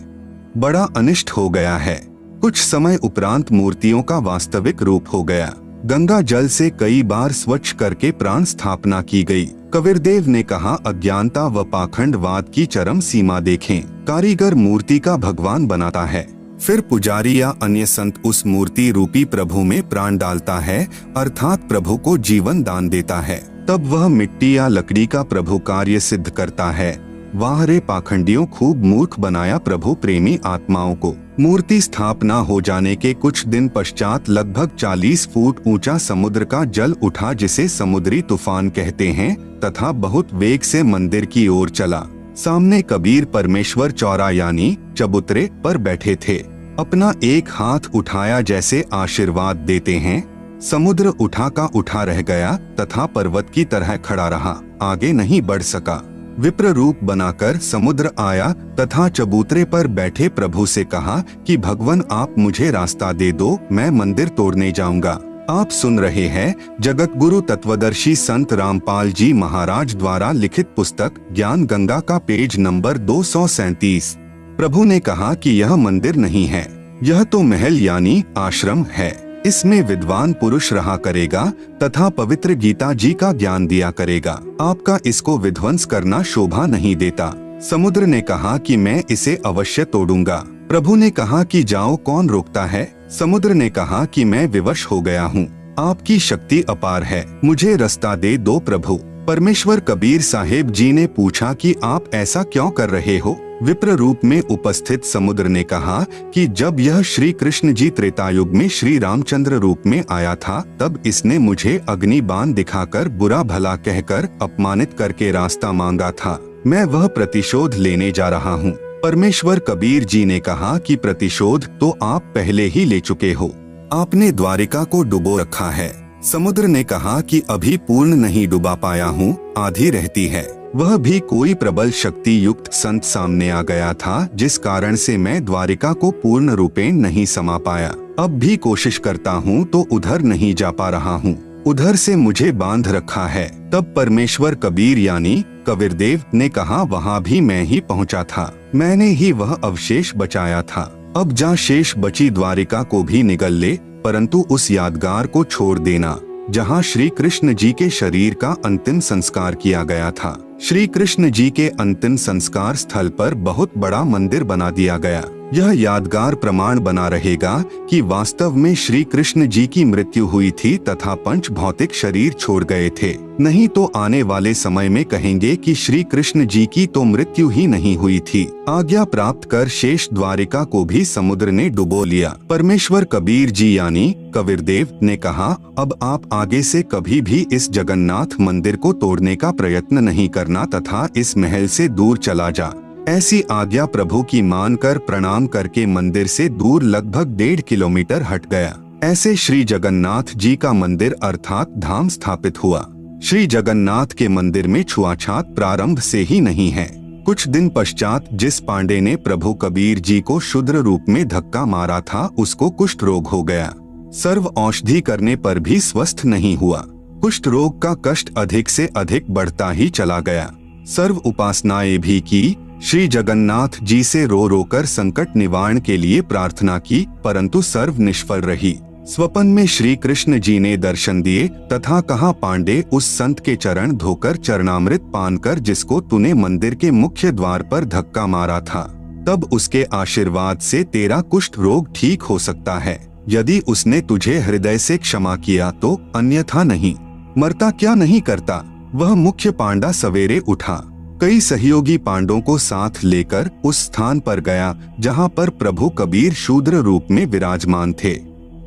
बड़ा अनिष्ट हो गया है। कुछ समय उपरांत मूर्तियों का वास्तविक रूप हो गया। गंगा जल से कई बार स्वच्छ करके प्राण स्थापना की गई। कबीरदेव ने कहा, अज्ञानता व पाखंडवाद की चरम सीमा देखें। कारीगर मूर्ति का भगवान बनाता है, फिर पुजारी या अन्य संत उस मूर्ति रूपी प्रभु में प्राण डालता है, अर्थात प्रभु को जीवन दान देता है। तब वह मिट्टी या लकड़ी का प्रभु कार्य सिद्ध करता है। वाह रे पाखंडियों, खूब मूर्ख बनाया प्रभु प्रेमी आत्माओं को। मूर्ति स्थापना हो जाने के कुछ दिन पश्चात लगभग 40 फुट ऊंचा समुद्र का जल उठा, जिसे समुद्री तूफान कहते हैं, तथा बहुत वेग से मंदिर की ओर चला। सामने कबीर परमेश्वर चौरा यानी चबूतरे पर बैठे थे। अपना एक हाथ उठाया जैसे आशीर्वाद देते हैं। समुद्र उठा का उठा रह गया तथा पर्वत की तरह खड़ा रहा, आगे नहीं बढ़ सका। विप्र रूप बनाकर समुद्र आया तथा चबूतरे पर बैठे प्रभु से कहा कि भगवान, आप मुझे रास्ता दे दो, मैं मंदिर तोड़ने जाऊंगा। आप सुन रहे हैं जगत गुरु तत्वदर्शी संत रामपाल जी महाराज द्वारा लिखित पुस्तक ज्ञान गंगा का पेज नंबर 237। प्रभु ने कहा कि यह मंदिर नहीं है, यह तो महल यानी आश्रम है। इसमें विद्वान पुरुष रहा करेगा तथा पवित्र गीता जी का ज्ञान दिया करेगा। आपका इसको विध्वंस करना शोभा नहीं देता। समुद्र ने कहा कि मैं इसे अवश्य तोड़ूंगा। प्रभु ने कहा कि जाओ, कौन रोकता है। समुद्र ने कहा कि मैं विवश हो गया हूँ, आपकी शक्ति अपार है, मुझे रास्ता दे दो प्रभु। परमेश्वर कबीर साहेब जी ने पूछा कि आप ऐसा क्यों कर रहे हो। विप्र रूप में उपस्थित समुद्र ने कहा कि जब यह श्री कृष्ण जी त्रेतायुग में श्री रामचंद्र रूप में आया था, तब इसने मुझे अग्नि बाण दिखाकर बुरा भला कहकर अपमानित करके रास्ता मांगा था। मैं वह प्रतिशोध लेने जा रहा हूँ। परमेश्वर कबीर जी ने कहा कि प्रतिशोध तो आप पहले ही ले चुके हो, आपने द्वारिका को डुबो रखा है। समुद्र ने कहा कि अभी पूर्ण नहीं डुबा पाया हूँ, आधी रहती है। वह भी कोई प्रबल शक्ति युक्त संत सामने आ गया था, जिस कारण से मैं द्वारिका को पूर्ण रूपेण नहीं समा पाया। अब भी कोशिश करता हूँ तो उधर नहीं जा पा रहा हूँ, उधर से मुझे बांध रखा है। तब परमेश्वर कबीर यानी कबीरदेव ने कहा, वहाँ भी मैं ही पहुँचा था, मैंने ही वह अवशेष बचाया था। अब जा शेष बची द्वारिका को भी निगल ले, परंतु उस यादगार को छोड़ देना जहाँ श्री कृष्ण जी के शरीर का अंतिम संस्कार किया गया था। श्री कृष्ण जी के अंतिम संस्कार स्थल पर बहुत बड़ा मंदिर बना दिया गया। यह यादगार प्रमाण बना रहेगा कि वास्तव में श्री कृष्ण जी की मृत्यु हुई थी तथा पंच भौतिक शरीर छोड़ गए थे। नहीं तो आने वाले समय में कहेंगे कि श्री कृष्ण जी की तो मृत्यु ही नहीं हुई थी। आज्ञा प्राप्त कर शेष द्वारिका को भी समुद्र ने डुबो लिया। परमेश्वर कबीर जी यानी कबीरदेव ने कहा, अब आप आगे से कभी भी इस जगन्नाथ मंदिर को तोड़ने का प्रयत्न नहीं करना तथा इस महल से दूर चला जा। ऐसी आज्ञा प्रभु की मानकर प्रणाम करके मंदिर से दूर लगभग 1.5 किलोमीटर हट गया। ऐसे श्री जगन्नाथ जी का मंदिर अर्थात धाम स्थापित हुआ। श्री जगन्नाथ के मंदिर में छुआछात प्रारंभ से ही नहीं है। कुछ दिन पश्चात जिस पांडे ने प्रभु कबीर जी को शूद्र रूप में धक्का मारा था, उसको कुष्ठ रोग हो गया। सर्व औषधि करने पर भी स्वस्थ नहीं हुआ। कुष्ठ रोग का कष्ट अधिक से अधिक बढ़ता ही चला गया। सर्व उपासनाएं भी की, श्री जगन्नाथ जी से रो रो कर संकट निवारण के लिए प्रार्थना की, परंतु सर्व निष्फल रही। स्वप्न में श्री कृष्ण जी ने दर्शन दिए तथा कहा, पांडे, उस संत के चरण धोकर चरणामृत पान कर जिसको तूने मंदिर के मुख्य द्वार पर धक्का मारा था, तब उसके आशीर्वाद से तेरा कुष्ठ रोग ठीक हो सकता है। यदि उसने तुझे हृदय से क्षमा किया तो, अन्यथा नहीं। मरता क्या नहीं करता। वह मुख्य पांडा सवेरे उठा, कई सहयोगी पांडों को साथ लेकर उस स्थान पर गया जहां पर प्रभु कबीर शूद्र रूप में विराजमान थे।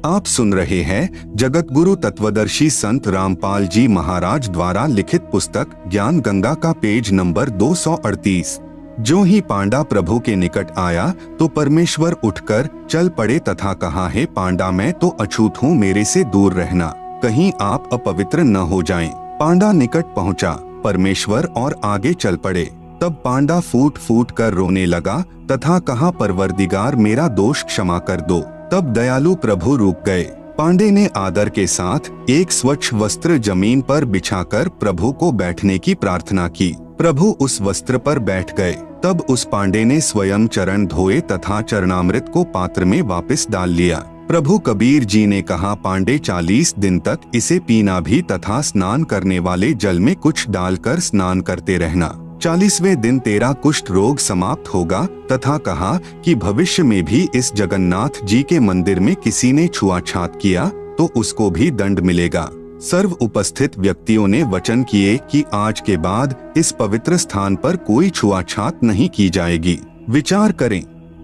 आप सुन रहे हैं जगत गुरु तत्वदर्शी संत रामपाल जी महाराज द्वारा लिखित पुस्तक ज्ञान गंगा का पेज नंबर 238। जो ही पांडा प्रभु के निकट आया तो परमेश्वर उठकर चल पड़े तथा कहा, हे पांडा, मैं तो अछूत हूँ, मेरे से दूर रहना, कहीं आप अपवित्र न हो जाएं। पांडा निकट पहुँचा परमेश्वर और आगे चल पड़े। तब पांडा फूट फूट कर रोने लगा तथा कहा, परवरदिगार, मेरा दोष क्षमा कर दो। तब दयालु प्रभु रुक गए। पांडे ने आदर के साथ एक स्वच्छ वस्त्र जमीन पर बिछाकर प्रभु को बैठने की प्रार्थना की। प्रभु उस वस्त्र पर बैठ गए। तब उस पांडे ने स्वयं चरण धोए तथा चरणामृत को पात्र में वापस डाल लिया। प्रभु कबीर जी ने कहा, पांडे 40 दिन तक इसे पीना भी तथा स्नान करने वाले जल में कुछ डालकर स्नान करते रहना। 40वें दिन तेरा कुष्ठ रोग समाप्त होगा। तथा कहा कि भविष्य में भी इस जगन्नाथ जी के मंदिर में किसी ने छुआछात किया तो उसको भी दंड मिलेगा। सर्व उपस्थित व्यक्तियों ने वचन किए कि आज के बाद इस पवित्र स्थान पर कोई छुआछात नहीं की जाएगी। विचार करें,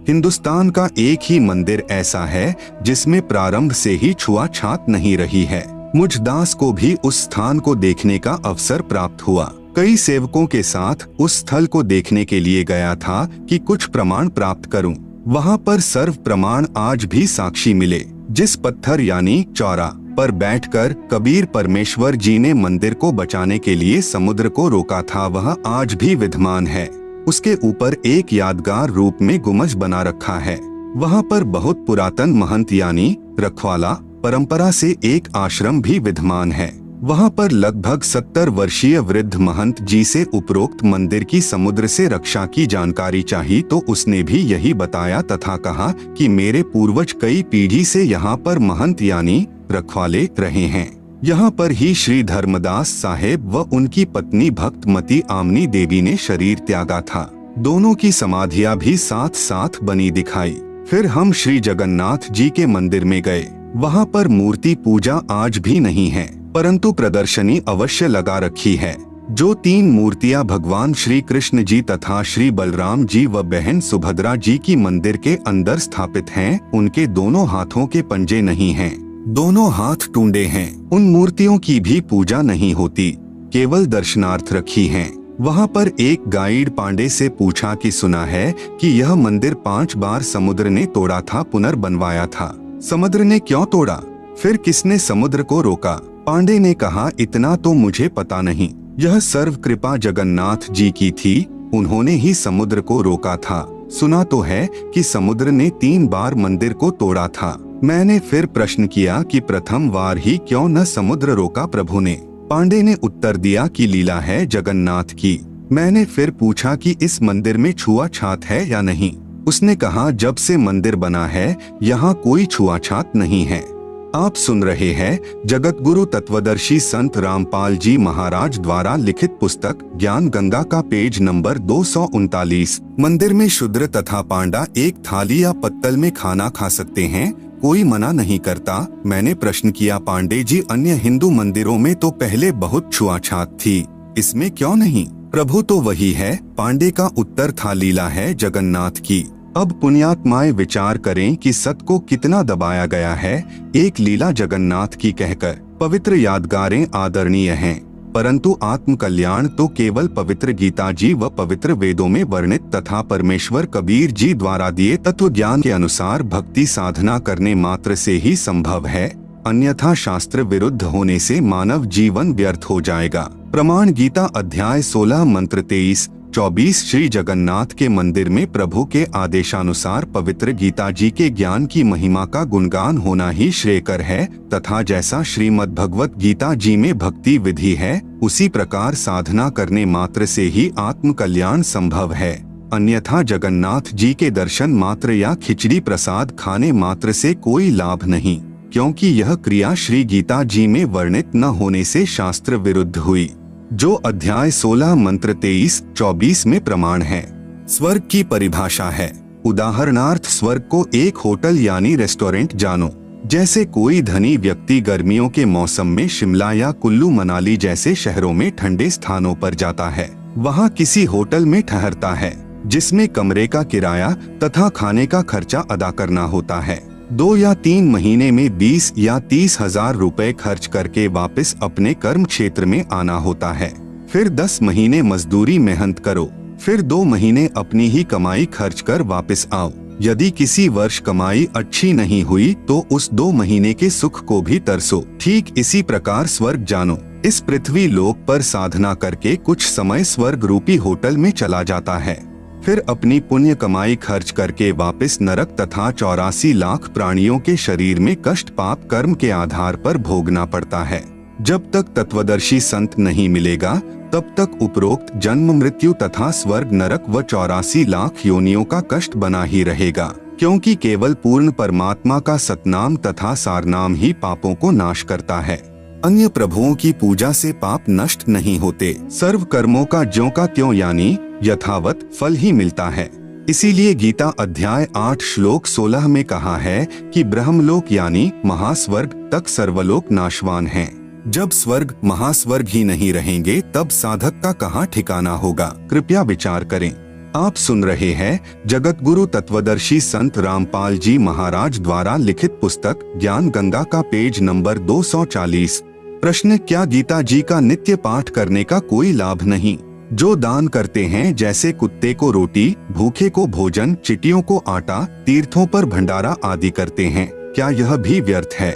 हिंदुस्तान का एक ही मंदिर ऐसा है जिसमें प्रारंभ से ही छुआछात नहीं रही है। मुझ दास को भी उस स्थान को देखने का अवसर प्राप्त हुआ। कई सेवकों के साथ उस स्थल को देखने के लिए गया था कि कुछ प्रमाण प्राप्त करूं। वहां पर सर्व प्रमाण आज भी साक्षी मिले। जिस पत्थर यानी चौरा पर बैठकर कबीर परमेश्वर जी ने मंदिर को बचाने के लिए समुद्र को रोका था, वह आज भी विद्यमान है। उसके ऊपर एक यादगार रूप में गुंबज बना रखा है। वहां पर बहुत पुरातन महंत यानी रखवाला परंपरा से एक आश्रम भी विद्यमान है। वहां पर लगभग 70 वर्षीय वृद्ध महंत जी से उपरोक्त मंदिर की समुद्र से रक्षा की जानकारी चाहिए तो उसने भी यही बताया तथा कहा कि मेरे पूर्वज कई पीढ़ी से यहाँ पर महंत यानी रखवाले रहे हैं। यहाँ पर ही श्री धर्मदास साहेब व उनकी पत्नी भक्तमती आमनी देवी ने शरीर त्यागा था। दोनों की समाधियां भी साथ साथ बनी दिखाई। फिर हम श्री जगन्नाथ जी के मंदिर में गए। वहाँ पर मूर्ति पूजा आज भी नहीं है, परंतु प्रदर्शनी अवश्य लगा रखी है। जो 3 मूर्तियां भगवान श्री कृष्ण जी तथा श्री बलराम जी व बहन सुभद्रा जी की मंदिर के अंदर स्थापित हैं, उनके दोनों हाथों के पंजे नहीं हैं, दोनों हाथ टूंडे हैं। उन मूर्तियों की भी पूजा नहीं होती, केवल दर्शनार्थ रखी हैं। वहाँ पर एक गाइड पांडे से पूछा कि सुना है कि यह मंदिर 5 बार समुद्र ने तोड़ा था, पुनर्बनवाया था। समुद्र ने क्यों तोड़ा? फिर किसने समुद्र को रोका? पांडे ने कहा, इतना तो मुझे पता नहीं। यह सर्व कृपा जगन्नाथ जी की थी, उन्होंने ही समुद्र को रोका था। सुना तो है कि समुद्र ने 3 बार मंदिर को तोड़ा था। मैंने फिर प्रश्न किया कि प्रथम बार ही क्यों न समुद्र रोका प्रभु ने? पांडे ने उत्तर दिया कि लीला है जगन्नाथ की। मैंने फिर पूछा कि इस मंदिर में छुआछात है या नहीं? उसने कहा, जब से मंदिर बना है यहाँ कोई छुआछात नहीं है। आप सुन रहे हैं जगत गुरु तत्वदर्शी संत रामपाल जी महाराज द्वारा लिखित पुस्तक ज्ञान गंगा का पेज नंबर 239। मंदिर में शूद्र तथा पांडा एक थाली या पत्तल में खाना खा सकते हैं, कोई मना नहीं करता। मैंने प्रश्न किया, पांडे जी अन्य हिंदू मंदिरों में तो पहले बहुत छुआछात थी, इसमें क्यों नहीं? प्रभु तो वही है। पांडे का उत्तर था, लीला है जगन्नाथ की। अब पुण्यात्माएं विचार करें कि सत को कितना दबाया गया है एक लीला जगन्नाथ की कहकर। पवित्र यादगारें आदरणीय हैं, परंतु आत्म कल्याण तो केवल पवित्र गीता जी व पवित्र वेदों में वर्णित तथा परमेश्वर कबीर जी द्वारा दिए तत्व ज्ञान के अनुसार भक्ति साधना करने मात्र से ही संभव है, अन्यथा शास्त्र विरुद्ध होने से मानव जीवन व्यर्थ हो जाएगा। प्रमाण गीता अध्याय 16 मंत्र 23-24। श्री जगन्नाथ के मंदिर में प्रभु के आदेशानुसार पवित्र गीता जी के ज्ञान की महिमा का गुणगान होना ही श्रेयकर है, तथा जैसा श्रीमद् भगवत गीता जी में भक्ति विधि है, उसी प्रकार साधना करने मात्र से ही आत्म कल्याण संभव है, अन्यथा जगन्नाथ जी के दर्शन मात्र या खिचड़ी प्रसाद खाने मात्र से कोई लाभ नहीं, क्योंकि यह क्रिया श्री गीता जी में वर्णित न होने से शास्त्र विरुद्ध हुई, जो अध्याय 16 मंत्र 23-24 में प्रमाण है। स्वर्ग की परिभाषा है। उदाहरणार्थ स्वर्ग को एक होटल यानी रेस्टोरेंट जानो। जैसे कोई धनी व्यक्ति गर्मियों के मौसम में शिमला या कुल्लू मनाली जैसे शहरों में ठंडे स्थानों पर जाता है, वहाँ किसी होटल में ठहरता है जिसमें कमरे का किराया तथा खाने का खर्चा अदा करना होता है। 2 या 3 महीने में 20 या 30 हजार रुपए खर्च करके वापस अपने कर्म क्षेत्र में आना होता है। फिर 10 महीने मजदूरी मेहनत करो, फिर 2 महीने अपनी ही कमाई खर्च कर वापस आओ। यदि किसी वर्ष कमाई अच्छी नहीं हुई तो उस 2 महीने के सुख को भी तरसो। ठीक इसी प्रकार स्वर्ग जानो। इस पृथ्वी लोक पर साधना करके कुछ समय स्वर्ग रूपी होटल में चला जाता है, फिर अपनी पुण्य कमाई खर्च करके वापस नरक तथा 84 लाख प्राणियों के शरीर में कष्ट पाप कर्म के आधार पर भोगना पड़ता है। जब तक तत्वदर्शी संत नहीं मिलेगा तब तक उपरोक्त जन्म मृत्यु तथा स्वर्ग नरक व 84 लाख योनियों का कष्ट बना ही रहेगा, क्योंकि केवल पूर्ण परमात्मा का सतनाम तथा सारनाम ही पापों को नाश करता है। अन्य प्रभुओं की पूजा से पाप नष्ट नहीं होते। सर्व कर्मों का ज्यों का त्यों यानी यथावत फल ही मिलता है। इसीलिए गीता अध्याय 8 श्लोक 16 में कहा है कि ब्रह्मलोक यानी महास्वर्ग तक सर्वलोक नाशवान हैं। जब स्वर्ग महास्वर्ग ही नहीं रहेंगे तब साधक का कहाँ ठिकाना होगा? कृपया विचार करें। आप सुन रहे हैं जगत गुरु तत्वदर्शी संत रामपाल जी महाराज द्वारा लिखित पुस्तक ज्ञान गंगा का पेज नंबर 240। प्रश्न: क्या गीता जी का नित्य पाठ करने का कोई लाभ नहीं? जो दान करते हैं, जैसे कुत्ते को रोटी, भूखे को भोजन, चिटियों को आटा, तीर्थों पर भंडारा आदि करते हैं, क्या यह भी व्यर्थ है?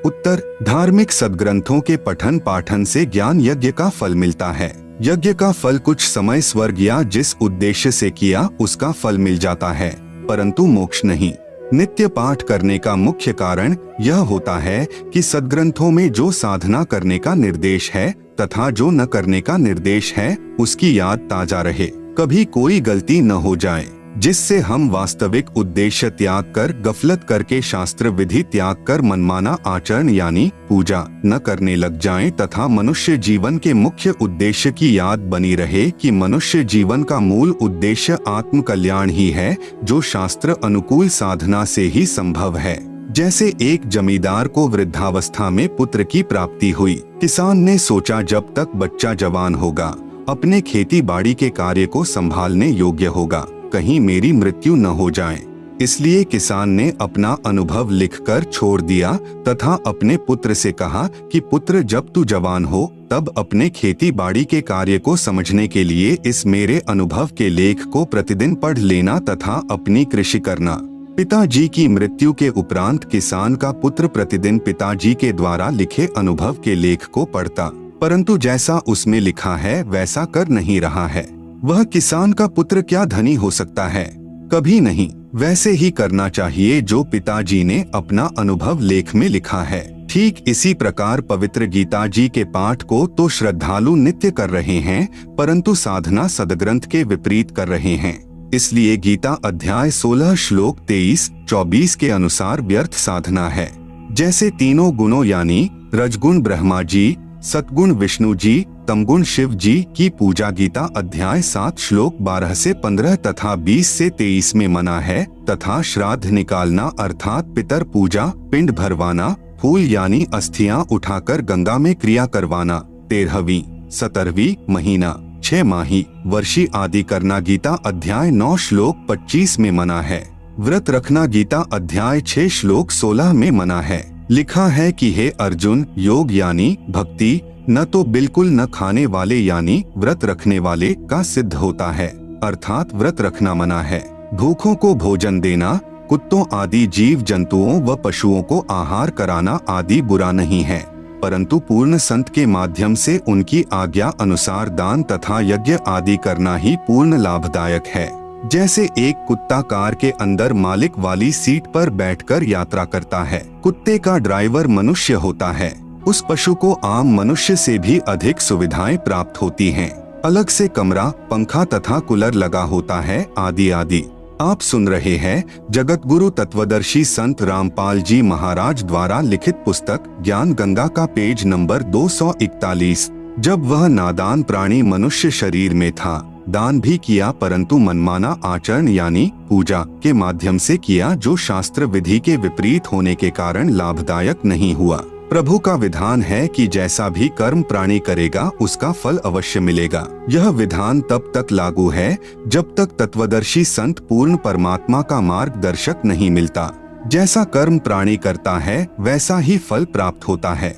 उत्तर: धार्मिक सद्ग्रंथों के पठन पाठन से ज्ञान यज्ञ का फल मिलता है। यज्ञ का फल कुछ समय स्वर्ग या जिस उद्देश्य से किया उसका फल मिल जाता है, परंतु मोक्ष नहीं। नित्य पाठ करने का मुख्य कारण यह होता है कि सद्ग्रंथों में जो साधना करने का निर्देश है तथा जो न करने का निर्देश है उसकी याद ताजा रहे, कभी कोई गलती न हो जाए, जिससे हम वास्तविक उद्देश्य त्याग कर गफलत करके शास्त्र विधि त्याग कर मनमाना आचरण यानी पूजा न करने लग जाएं तथा मनुष्य जीवन के मुख्य उद्देश्य की याद बनी रहे कि मनुष्य जीवन का मूल उद्देश्य आत्म कल्याण ही है, जो शास्त्र अनुकूल साधना से ही संभव है। जैसे एक जमींदार को वृद्धावस्था में पुत्र की प्राप्ति हुई। किसान ने सोचा जब तक बच्चा जवान होगा, अपने खेती बाड़ी के कार्य को संभालने योग्य होगा, कहीं मेरी मृत्यु न हो जाए। इसलिए किसान ने अपना अनुभव लिखकर छोड़ दिया तथा अपने पुत्र से कहा कि पुत्र, जब तू जवान हो तब अपने खेती बाड़ी के कार्य को समझने के लिए इस मेरे अनुभव के लेख को प्रतिदिन पढ़ लेना तथा अपनी कृषि करना। पिताजी की मृत्यु के उपरांत किसान का पुत्र प्रतिदिन पिताजी के द्वारा लिखे अनुभव के लेख को पढ़ता, परंतु जैसा उसमें लिखा है वैसा कर नहीं रहा है। वह किसान का पुत्र क्या धनी हो सकता है? कभी नहीं। वैसे ही करना चाहिए जो पिताजी ने अपना अनुभव लेख में लिखा है। ठीक इसी प्रकार पवित्र गीता जी के पाठ को तो श्रद्धालु नित्य कर रहे हैं, परंतु साधना सदग्रंथ के विपरीत कर रहे हैं। इसलिए गीता अध्याय 16 श्लोक 23-24 के अनुसार व्यर्थ साधना है। जैसे तीनों गुणों यानी रजगुण ब्रह्मा जी, सतगुण विष्णु जी, तमगुण शिव जी की पूजा गीता अध्याय 7 श्लोक 12 से 15 तथा 20 से 23 में मना है, तथा श्राद्ध निकालना अर्थात पितर पूजा, पिंड भरवाना, फूल यानी अस्थियां उठाकर गंगा में क्रिया करवाना, 13वीं 17वीं महीना 6 माही वर्षी आदि करना गीता अध्याय 9 श्लोक 25 में मना है। व्रत रखना गीता अध्याय 6 श्लोक 16 में मना है। लिखा है कि हे अर्जुन, योग यानी भक्ति न तो बिल्कुल न खाने वाले यानी व्रत रखने वाले का सिद्ध होता है, अर्थात व्रत रखना मना है। भूखों को भोजन देना, कुत्तों आदि जीव जंतुओं व पशुओं को आहार कराना आदि बुरा नहीं है, परंतु पूर्ण संत के माध्यम से उनकी आज्ञा अनुसार दान तथा यज्ञ आदि करना ही पूर्ण लाभदायक है। जैसे एक कुत्ता कार के अंदर मालिक वाली सीट पर बैठकर यात्रा करता है, कुत्ते का ड्राइवर मनुष्य होता है, उस पशु को आम मनुष्य से भी अधिक सुविधाएं प्राप्त होती हैं। अलग से कमरा, पंखा तथा कूलर लगा होता है आदि आदि। आप सुन रहे हैं जगत गुरु तत्वदर्शी संत रामपाल जी महाराज द्वारा लिखित पुस्तक ज्ञान गंगा का पेज नंबर 241। जब वह नादान प्राणी मनुष्य शरीर में था, दान भी किया, परंतु मनमाना आचरण यानी पूजा के माध्यम से किया, जो शास्त्र विधि के विपरीत होने के कारण लाभदायक नहीं हुआ। प्रभु का विधान है कि जैसा भी कर्म प्राणी करेगा उसका फल अवश्य मिलेगा। यह विधान तब तक लागू है जब तक तत्वदर्शी संत पूर्ण परमात्मा का मार्गदर्शक नहीं मिलता। जैसा कर्म प्राणी करता है वैसा ही फल प्राप्त होता है।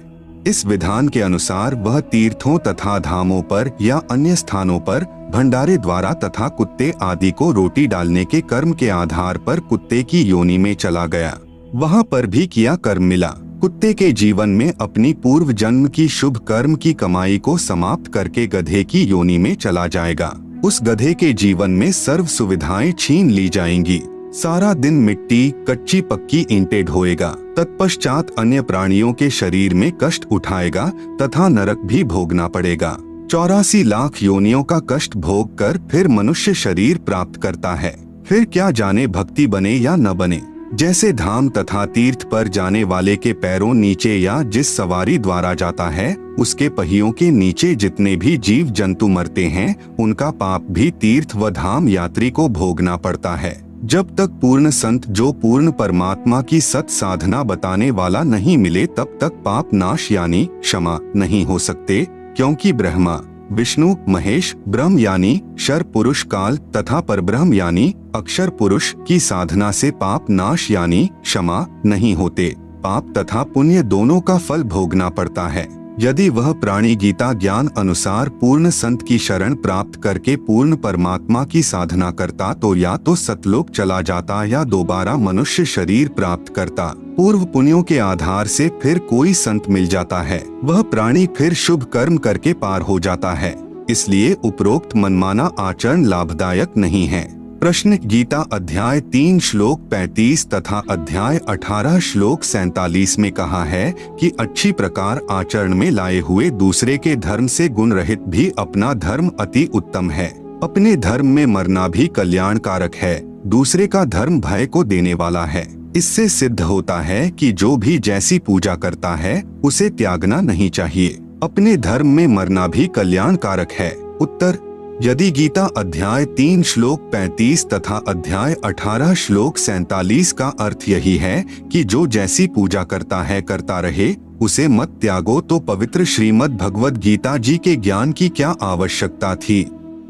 इस विधान के अनुसार वह तीर्थों तथा धामों पर या अन्य स्थानों पर भंडारे द्वारा तथा कुत्ते आदि को रोटी डालने के कर्म के आधार पर कुत्ते की योनि में चला गया। वहाँ पर भी किया कर्म मिला। कुत्ते के जीवन में अपनी पूर्व जन्म की शुभ कर्म की कमाई को समाप्त करके गधे की योनि में चला जाएगा। उस गधे के जीवन में सर्व सुविधाएं छीन ली जाएंगी। सारा दिन मिट्टी, कच्ची पक्की ईंटें ढोएगा, तत्पश्चात अन्य प्राणियों के शरीर में कष्ट उठाएगा तथा नरक भी भोगना पड़ेगा। 84 लाख योनियों का कष्ट भोग कर फिर मनुष्य शरीर प्राप्त करता है। फिर क्या जाने भक्ति बने या न बने। जैसे धाम तथा तीर्थ पर जाने वाले के पैरों नीचे या जिस सवारी द्वारा जाता है उसके पहियों के नीचे जितने भी जीव जंतु मरते हैं उनका पाप भी तीर्थ व धाम यात्री को भोगना पड़ता है। जब तक पूर्ण संत जो पूर्ण परमात्मा की सत साधना बताने वाला नहीं मिले तब तक पाप नाश यानी क्षमा नहीं हो सकते, क्योंकि ब्रह्मा, विष्णु, महेश, ब्रह्म यानी क्षर पुरुष काल तथा परब्रह्म यानी अक्षर पुरुष की साधना से पाप नाश यानी क्षमा नहीं होते। पाप तथा पुण्य दोनों का फल भोगना पड़ता है। यदि वह प्राणी गीता ज्ञान अनुसार पूर्ण संत की शरण प्राप्त करके पूर्ण परमात्मा की साधना करता तो या तो सतलोक चला जाता या दोबारा मनुष्य शरीर प्राप्त करता। पूर्व पुण्यों के आधार से फिर कोई संत मिल जाता है, वह प्राणी फिर शुभ कर्म करके पार हो जाता है। इसलिए उपरोक्त मनमाना आचरण लाभदायक नहीं है। प्रश्न: गीता अध्याय 3 श्लोक 35 तथा अध्याय 18 श्लोक 47 में कहा है कि अच्छी प्रकार आचरण में लाए हुए दूसरे के धर्म से गुण रहित भी अपना धर्म अति उत्तम है। अपने धर्म में मरना भी कल्याणकारक है, दूसरे का धर्म भय को देने वाला है। इससे सिद्ध होता है कि जो भी जैसी पूजा करता है उसे त्यागना नहीं चाहिए। अपने धर्म में मरना भी कल्याणकारक है। उत्तर: यदि गीता अध्याय 3 श्लोक 35 तथा अध्याय 18 श्लोक 47 का अर्थ यही है कि जो जैसी पूजा करता है करता रहे, उसे मत त्यागो, तो पवित्र श्रीमद् भगवद गीता जी के ज्ञान की क्या आवश्यकता थी।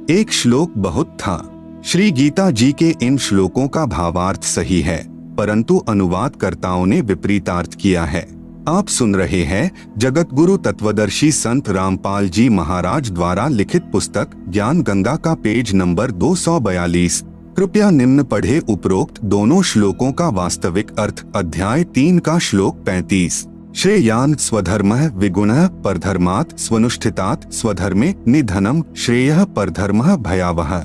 एक श्लोक बहुत था। श्री गीता जी के इन श्लोकों का भावार्थ सही है, परंतु अनुवादकर्ताओं ने विपरीतार्थ किया है। आप सुन रहे हैं जगत गुरु तत्वदर्शी संत रामपाल जी महाराज द्वारा लिखित पुस्तक ज्ञान गंगा का पेज नंबर 242। कृपया निम्न पढ़े उपरोक्त दोनों श्लोकों का वास्तविक अर्थ। अध्याय 3 का श्लोक 35। श्रेयान स्वधर्मः विगुणः परधर्मात् स्वनुष्ठितात् स्वधर्मे निधनम श्रेयः परधर्मः भयावह।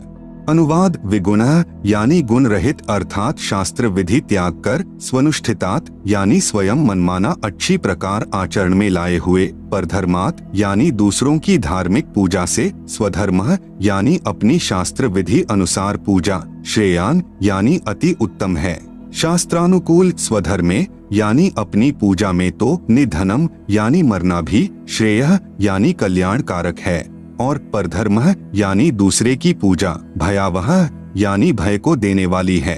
अनुवाद: विगुणः यानी गुण रहित अर्थात शास्त्र विधि त्याग कर, स्वनुष्ठितात यानी स्वयं मनमाना अच्छी प्रकार आचरण में लाए हुए, परधर्मात् यानी दूसरों की धार्मिक पूजा से, स्वधर्मः यानी अपनी शास्त्र विधि अनुसार पूजा, श्रेयान यानी अति उत्तम है, शास्त्रानुकूल, स्वधर्मे यानी अपनी पूजा में तो, निधनम यानी मरना भी, श्रेयः यानी कल्याणकारक है, और परधर्मः यानी दूसरे की पूजा, भयावह यानी भय को देने वाली है।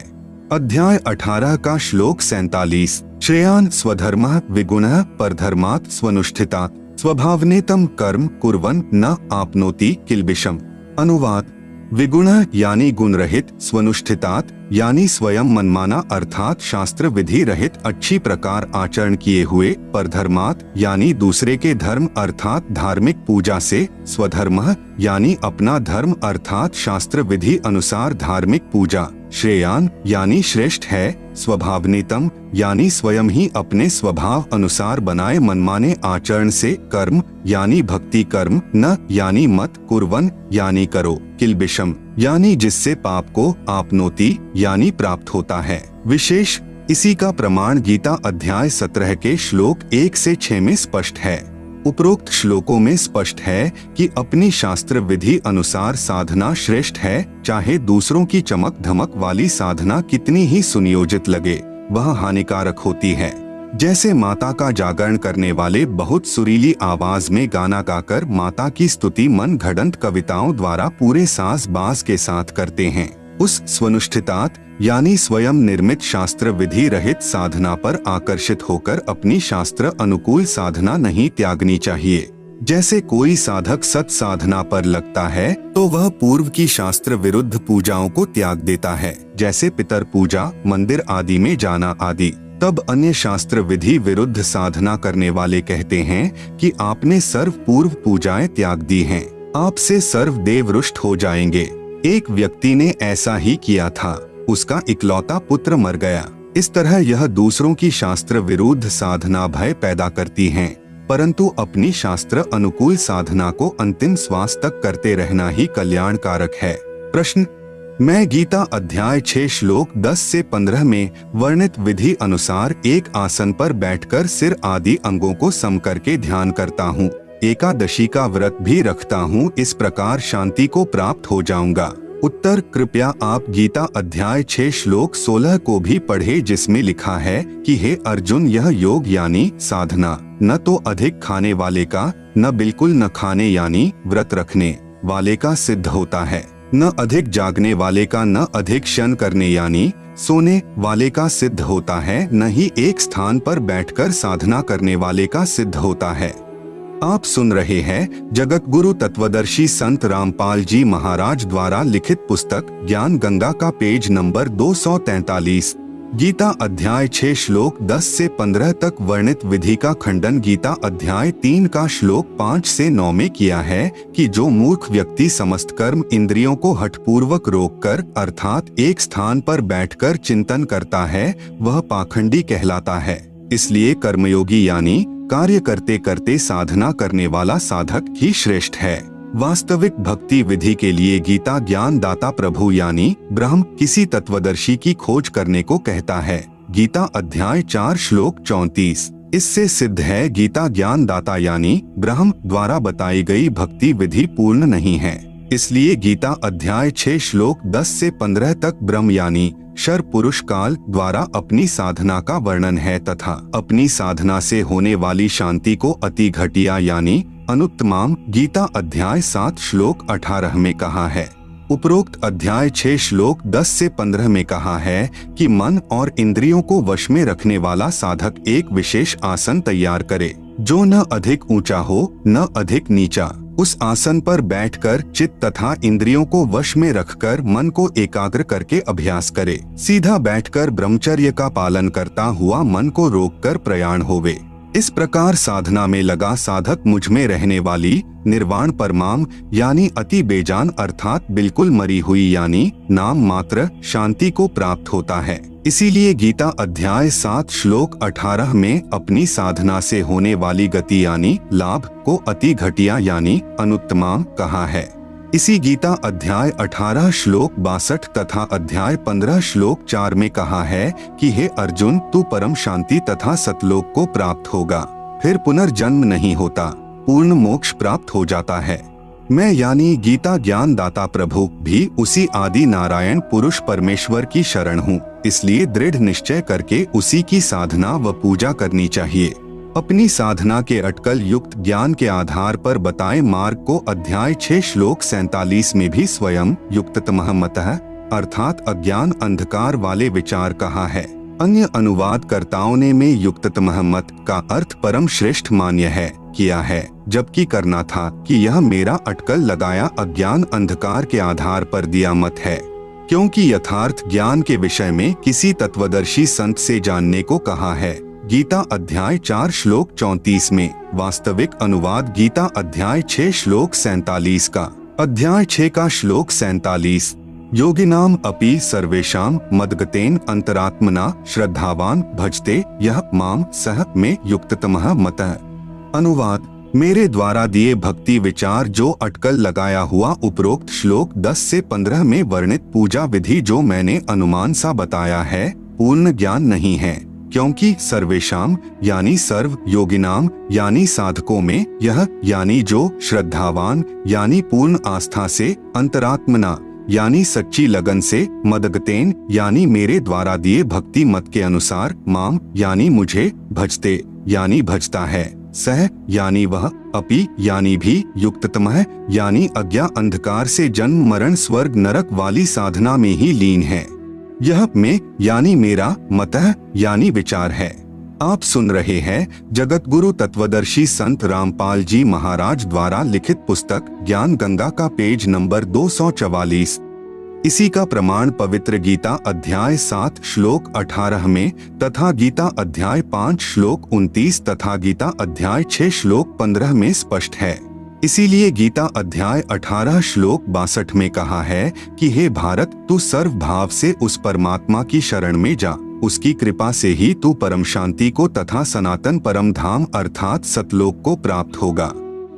अध्याय 18 का श्लोक 47। श्रेयान स्वधर्मः विगुणः परधर्मात् स्वनुष्ठितात् स्वभावनेतम कर्म कुर्वन् न आपनोति किल्बिषम्। अनुवाद: विगुणः यानी गुण रहित, स्वनुष्ठितात् यानी स्वयं मनमाना अर्थात शास्त्र विधि रहित अच्छी प्रकार आचरण किए हुए, परधर्मात् यानी दूसरे के धर्म अर्थात धार्मिक पूजा से, स्वधर्मः यानी अपना धर्म अर्थात शास्त्र विधि अनुसार धार्मिक पूजा, श्रेयान यानी श्रेष्ठ है, स्वभावनीतम यानी स्वयं ही अपने स्वभाव अनुसार बनाए मनमाने आचरण से, कर्म यानी भक्ति कर्म, न यानी मत, कुर्वन यानी करो, किल्बिषम यानी जिससे पाप को, आपनोति यानी प्राप्त होता है। विशेष इसी का प्रमाण गीता अध्याय 17 के श्लोक 1 से 6 में स्पष्ट है। उपरोक्त श्लोकों में स्पष्ट है कि अपनी शास्त्र विधि अनुसार साधना श्रेष्ठ है, चाहे दूसरों की चमक धमक वाली साधना कितनी ही सुनियोजित लगे, वह हानिकारक होती है। जैसे माता का जागरण करने वाले बहुत सुरीली आवाज में गाना गाकर माता की स्तुति मन घड़ंत कविताओं द्वारा पूरे साज बाज के साथ करते हैं, उस स्वनुष्ठितात यानी स्वयं निर्मित शास्त्र विधि रहित साधना पर आकर्षित होकर अपनी शास्त्र अनुकूल साधना नहीं त्यागनी चाहिए। जैसे कोई साधक सत साधना पर लगता है तो वह पूर्व की शास्त्र विरुद्ध पूजाओं को त्याग देता है, जैसे पितर पूजा, मंदिर आदि में जाना आदि। तब अन्य शास्त्र विधि विरुद्ध साधना करने वाले कहते हैं कि आपने सर्व पूर्व पूजाएं त्याग दी हैं, आपसे सर्व देव रुष्ट हो जाएंगे। एक व्यक्ति ने ऐसा ही किया था, उसका इकलौता पुत्र मर गया। इस तरह यह दूसरों की शास्त्र विरुद्ध साधना भय पैदा करती हैं। परंतु अपनी शास्त्र अनुकूल साधना को अंतिम श्वास तक करते रहना ही कल्याणकारक है। प्रश्न, मैं गीता अध्याय 6 श्लोक 10 से 15 में वर्णित विधि अनुसार एक आसन पर बैठकर सिर आदि अंगों को सम करके ध्यान करता हूँ, एकादशी का व्रत भी रखता हूँ, इस प्रकार शांति को प्राप्त हो जाऊंगा। उत्तर, कृपया आप गीता अध्याय 6 श्लोक 16 को भी पढ़े, जिसमें लिखा है कि हे अर्जुन, यह योग यानी साधना न तो अधिक खाने वाले का, न बिल्कुल न खाने यानी व्रत रखने वाले का सिद्ध होता है, न अधिक जागने वाले का, न अधिक क्षण करने यानी सोने वाले का सिद्ध होता है, न ही एक स्थान पर बैठकर साधना करने वाले का सिद्ध होता है। आप सुन रहे हैं जगत गुरु तत्वदर्शी संत रामपाल जी महाराज द्वारा लिखित पुस्तक ज्ञान गंगा का पेज नंबर 243। गीता अध्याय 6 श्लोक 10 से 15 तक वर्णित विधि का खंडन गीता अध्याय 3 का श्लोक 5 से 9 में किया है कि जो मूर्ख व्यक्ति समस्त कर्म इंद्रियों को हठपूर्वक रोककर अर्थात एक स्थान पर बैठकर चिंतन करता है, वह पाखंडी कहलाता है। इसलिए कर्मयोगी यानी कार्य करते करते साधना करने वाला साधक ही श्रेष्ठ है। वास्तविक भक्ति विधि के लिए गीता ज्ञान दाता प्रभु यानी ब्रह्म किसी तत्वदर्शी की खोज करने को कहता है। गीता अध्याय 4 श्लोक 34। इससे सिद्ध है गीता ज्ञान दाता यानी ब्रह्म द्वारा बताई गई भक्ति विधि पूर्ण नहीं है। इसलिए गीता अध्याय 6 श्लोक 10 से 15 तक ब्रह्म यानी शर पुरुष काल द्वारा अपनी साधना का वर्णन है तथा अपनी साधना से होने वाली शांति को अति घटिया यानी अनुत्तमाम गीता अध्याय 7 श्लोक 18 में कहा है। उपरोक्त अध्याय 6 श्लोक 10 से 15 में कहा है कि मन और इंद्रियों को वश में रखने वाला साधक एक विशेष आसन तैयार करे, जो न अधिक ऊंचा हो न अधिक नीचा। उस आसन पर बैठकर चित्त तथा इंद्रियों को वश में रखकर मन को एकाग्र करके अभ्यास करे। सीधा बैठकर ब्रह्मचर्य का पालन करता हुआ मन को रोककर प्रयाण होवे। इस प्रकार साधना में लगा साधक मुझ में रहने वाली निर्वाण परमाम यानी अति बेजान अर्थात बिल्कुल मरी हुई यानी नाम मात्र शांति को प्राप्त होता है। इसीलिए गीता अध्याय 7 श्लोक 18 में अपनी साधना से होने वाली गति यानी लाभ को अति घटिया यानी अनुत्तमाम कहा है। इसी गीता अध्याय 18 श्लोक 62 तथा अध्याय 15 श्लोक 4 में कहा है कि हे अर्जुन, तू परम शांति तथा सतलोक को प्राप्त होगा, फिर पुनर्जन्म नहीं होता, पूर्ण मोक्ष प्राप्त हो जाता है। मैं यानी गीता ज्ञान दाता प्रभु भी उसी आदि नारायण पुरुष परमेश्वर की शरण हूँ, इसलिए दृढ़ निश्चय करके उसी की साधना व पूजा करनी चाहिए। अपनी साधना के अटकल युक्त ज्ञान के आधार पर बताए मार्ग को अध्याय 6 श्लोक 47 में भी स्वयं युक्ततमः मतः अर्थात अज्ञान अंधकार वाले विचार कहा है। अन्य अनुवादकर्ताओं ने में युक्ततमः मत का अर्थ परम श्रेष्ठ मान्य है किया है, जबकि करना था कि यह मेरा अटकल लगाया अज्ञान अंधकार के आधार पर दिया मत है, क्योंकि यथार्थ ज्ञान के विषय में किसी तत्वदर्शी संत से जानने को कहा है। गीता अध्याय 4 श्लोक 34 में वास्तविक अनुवाद गीता अध्याय 6 श्लोक 47 का। अध्याय 6 का श्लोक 47 योगिनाम अपि सर्वेषाम मद्गतेन अंतरात्मना श्रद्धावान भजते यह माम सह में युक्ततमः मतः। अनुवाद मेरे द्वारा दिए भक्ति विचार जो अटकल लगाया हुआ उपरोक्त श्लोक 10 से 15 में वर्णित पूजा विधि जो मैंने अनुमान सा बताया है, पूर्ण ज्ञान नहीं है, क्योंकि सर्वेशाम यानी सर्व, योगिनाम यानी साधकों में, यह यानी जो, श्रद्धावान यानी पूर्ण आस्था से, अंतरात्मना यानी सच्ची लगन से, मदगतेन यानी मेरे द्वारा दिए भक्ति मत के अनुसार, माम यानी मुझे, भजते यानी भजता है, सह यानी वह, अपि यानी भी, युक्ततमः यानी अज्ञा अंधकार से जन्म मरण स्वर्ग नरक वाली साधना में ही लीन है। यह मैं यानी मेरा, मतः यानी विचार है। आप सुन रहे हैं जगत गुरु तत्वदर्शी संत रामपाल जी महाराज द्वारा लिखित पुस्तक ज्ञान गंगा का पेज नंबर 244। इसी का प्रमाण पवित्र गीता अध्याय 7 श्लोक 18 में तथा गीता अध्याय 5 श्लोक 29 तथा गीता अध्याय 6 श्लोक 15 में स्पष्ट है। इसीलिए गीता अध्याय 18 श्लोक 62 में कहा है कि हे भारत, तू सर्व भाव से उस परमात्मा की शरण में जा उसकी कृपा से ही तू परम शांति को तथा सनातन परम धाम अर्थात सतलोक को प्राप्त होगा।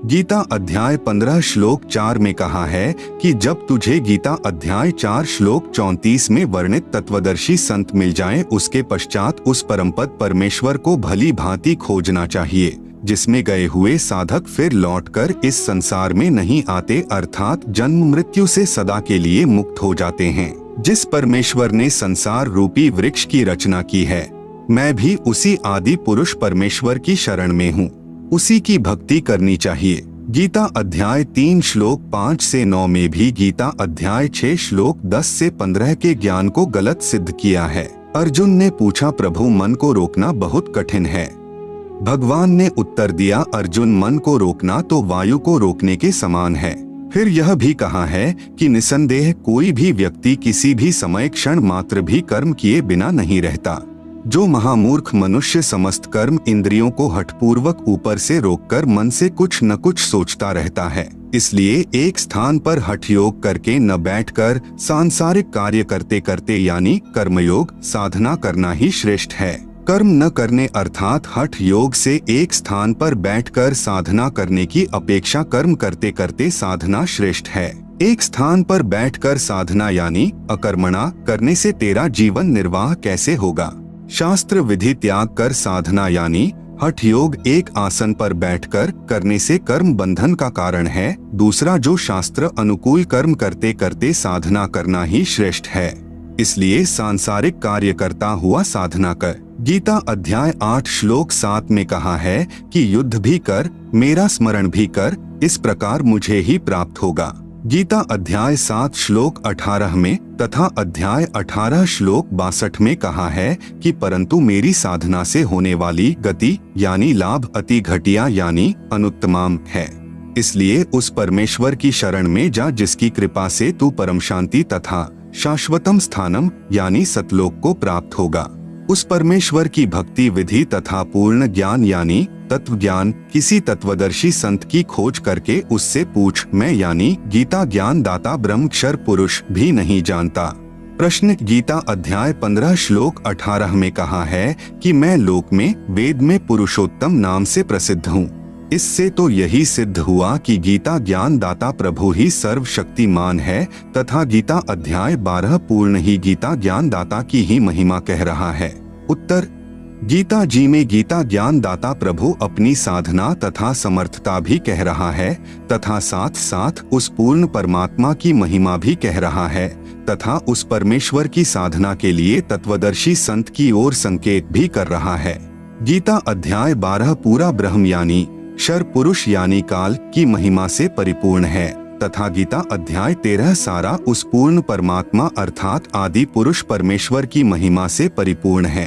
गीता अध्याय 15 श्लोक 4 में कहा है कि जब तुझे गीता अध्याय 4 श्लोक 34 में वर्णित तत्वदर्शी संत मिल जाएं, उसके पश्चात उस परमपद परमेश्वर को भली भांति खोजना चाहिए, जिसमें गए हुए साधक फिर लौटकर इस संसार में नहीं आते, अर्थात जन्म मृत्यु से सदा के लिए मुक्त हो जाते हैं। जिस परमेश्वर ने संसार रूपी वृक्ष की रचना की है, मैं भी उसी आदि पुरुष परमेश्वर की शरण में हूँ, उसी की भक्ति करनी चाहिए। गीता अध्याय 3 श्लोक 5 से 9 में भी गीता अध्याय 6 श्लोक 10 से 15 के ज्ञान को गलत सिद्ध किया है। अर्जुन ने पूछा, प्रभु मन को रोकना बहुत कठिन है। भगवान ने उत्तर दिया, अर्जुन मन को रोकना तो वायु को रोकने के समान है। फिर यह भी कहा है कि निसंदेह कोई भी व्यक्ति किसी भी समय क्षण मात्र भी कर्म किए बिना नहीं रहता। जो महामूर्ख मनुष्य समस्त कर्म इंद्रियों को हठपूर्वक ऊपर से रोककर मन से कुछ न कुछ सोचता रहता है, इसलिए एक स्थान पर हठ योग करके न बैठकर सांसारिक कार्य करते करते यानी कर्मयोग साधना करना ही श्रेष्ठ है। कर्म न करने अर्थात हठ योग से एक स्थान पर बैठकर साधना करने की अपेक्षा कर्म करते करते साधना श्रेष्ठ है। एक स्थान पर बैठकर साधना यानी अकर्मणा करने से तेरा जीवन निर्वाह कैसे होगा। शास्त्र विधि त्याग कर साधना यानी हठ योग एक आसन पर बैठकर करने से कर्म बंधन का कारण है। दूसरा, जो शास्त्र अनुकूल कर्म करते करते साधना करना ही श्रेष्ठ है, इसलिए सांसारिक कार्य करता हुआ साधना कर। गीता अध्याय 8 श्लोक 7 में कहा है कि युद्ध भी कर, मेरा स्मरण भी कर, इस प्रकार मुझे ही प्राप्त होगा। गीता अध्याय 7 श्लोक 18 में तथा अध्याय 18 श्लोक 62 में कहा है कि परंतु मेरी साधना से होने वाली गति यानी लाभ अति घटिया यानी अनुत्तमाम है। इसलिए उस परमेश्वर की शरण में जा, जिसकी कृपा से तू परम शांति तथा शाश्वतम स्थानम यानी सतलोक को प्राप्त होगा। उस परमेश्वर की भक्ति विधि तथा पूर्ण ज्ञान यानी तत्व ज्ञान किसी तत्वदर्शी संत की खोज करके उससे पूछ, मैं यानी गीता ज्ञान दाता ब्रह्मक्षर पुरुष भी नहीं जानता। प्रश्न, गीता अध्याय 15 श्लोक 18 में कहा है कि मैं लोक में वेद में पुरुषोत्तम नाम से प्रसिद्ध हूँ। इससे तो यही सिद्ध हुआ कि गीता ज्ञान दाता प्रभु ही सर्वशक्तिमान है तथा गीता अध्याय 12 पूर्ण ही गीता ज्ञान दाता की ही महिमा कह रहा है। उत्तर, गीता जी में गीता ज्ञान दाता प्रभु अपनी साधना तथा समर्थता भी कह रहा है तथा साथ साथ उस पूर्ण परमात्मा की महिमा भी कह रहा है तथा उस परमेश्वर की साधना के लिए तत्वदर्शी संत की ओर संकेत भी कर रहा है। गीता अध्याय 12 पूरा ब्रह्म यानी क्षर पुरुष यानी काल की महिमा से परिपूर्ण है तथा गीता अध्याय 13 सारा उस पूर्ण परमात्मा अर्थात आदि पुरुष परमेश्वर की महिमा से परिपूर्ण है।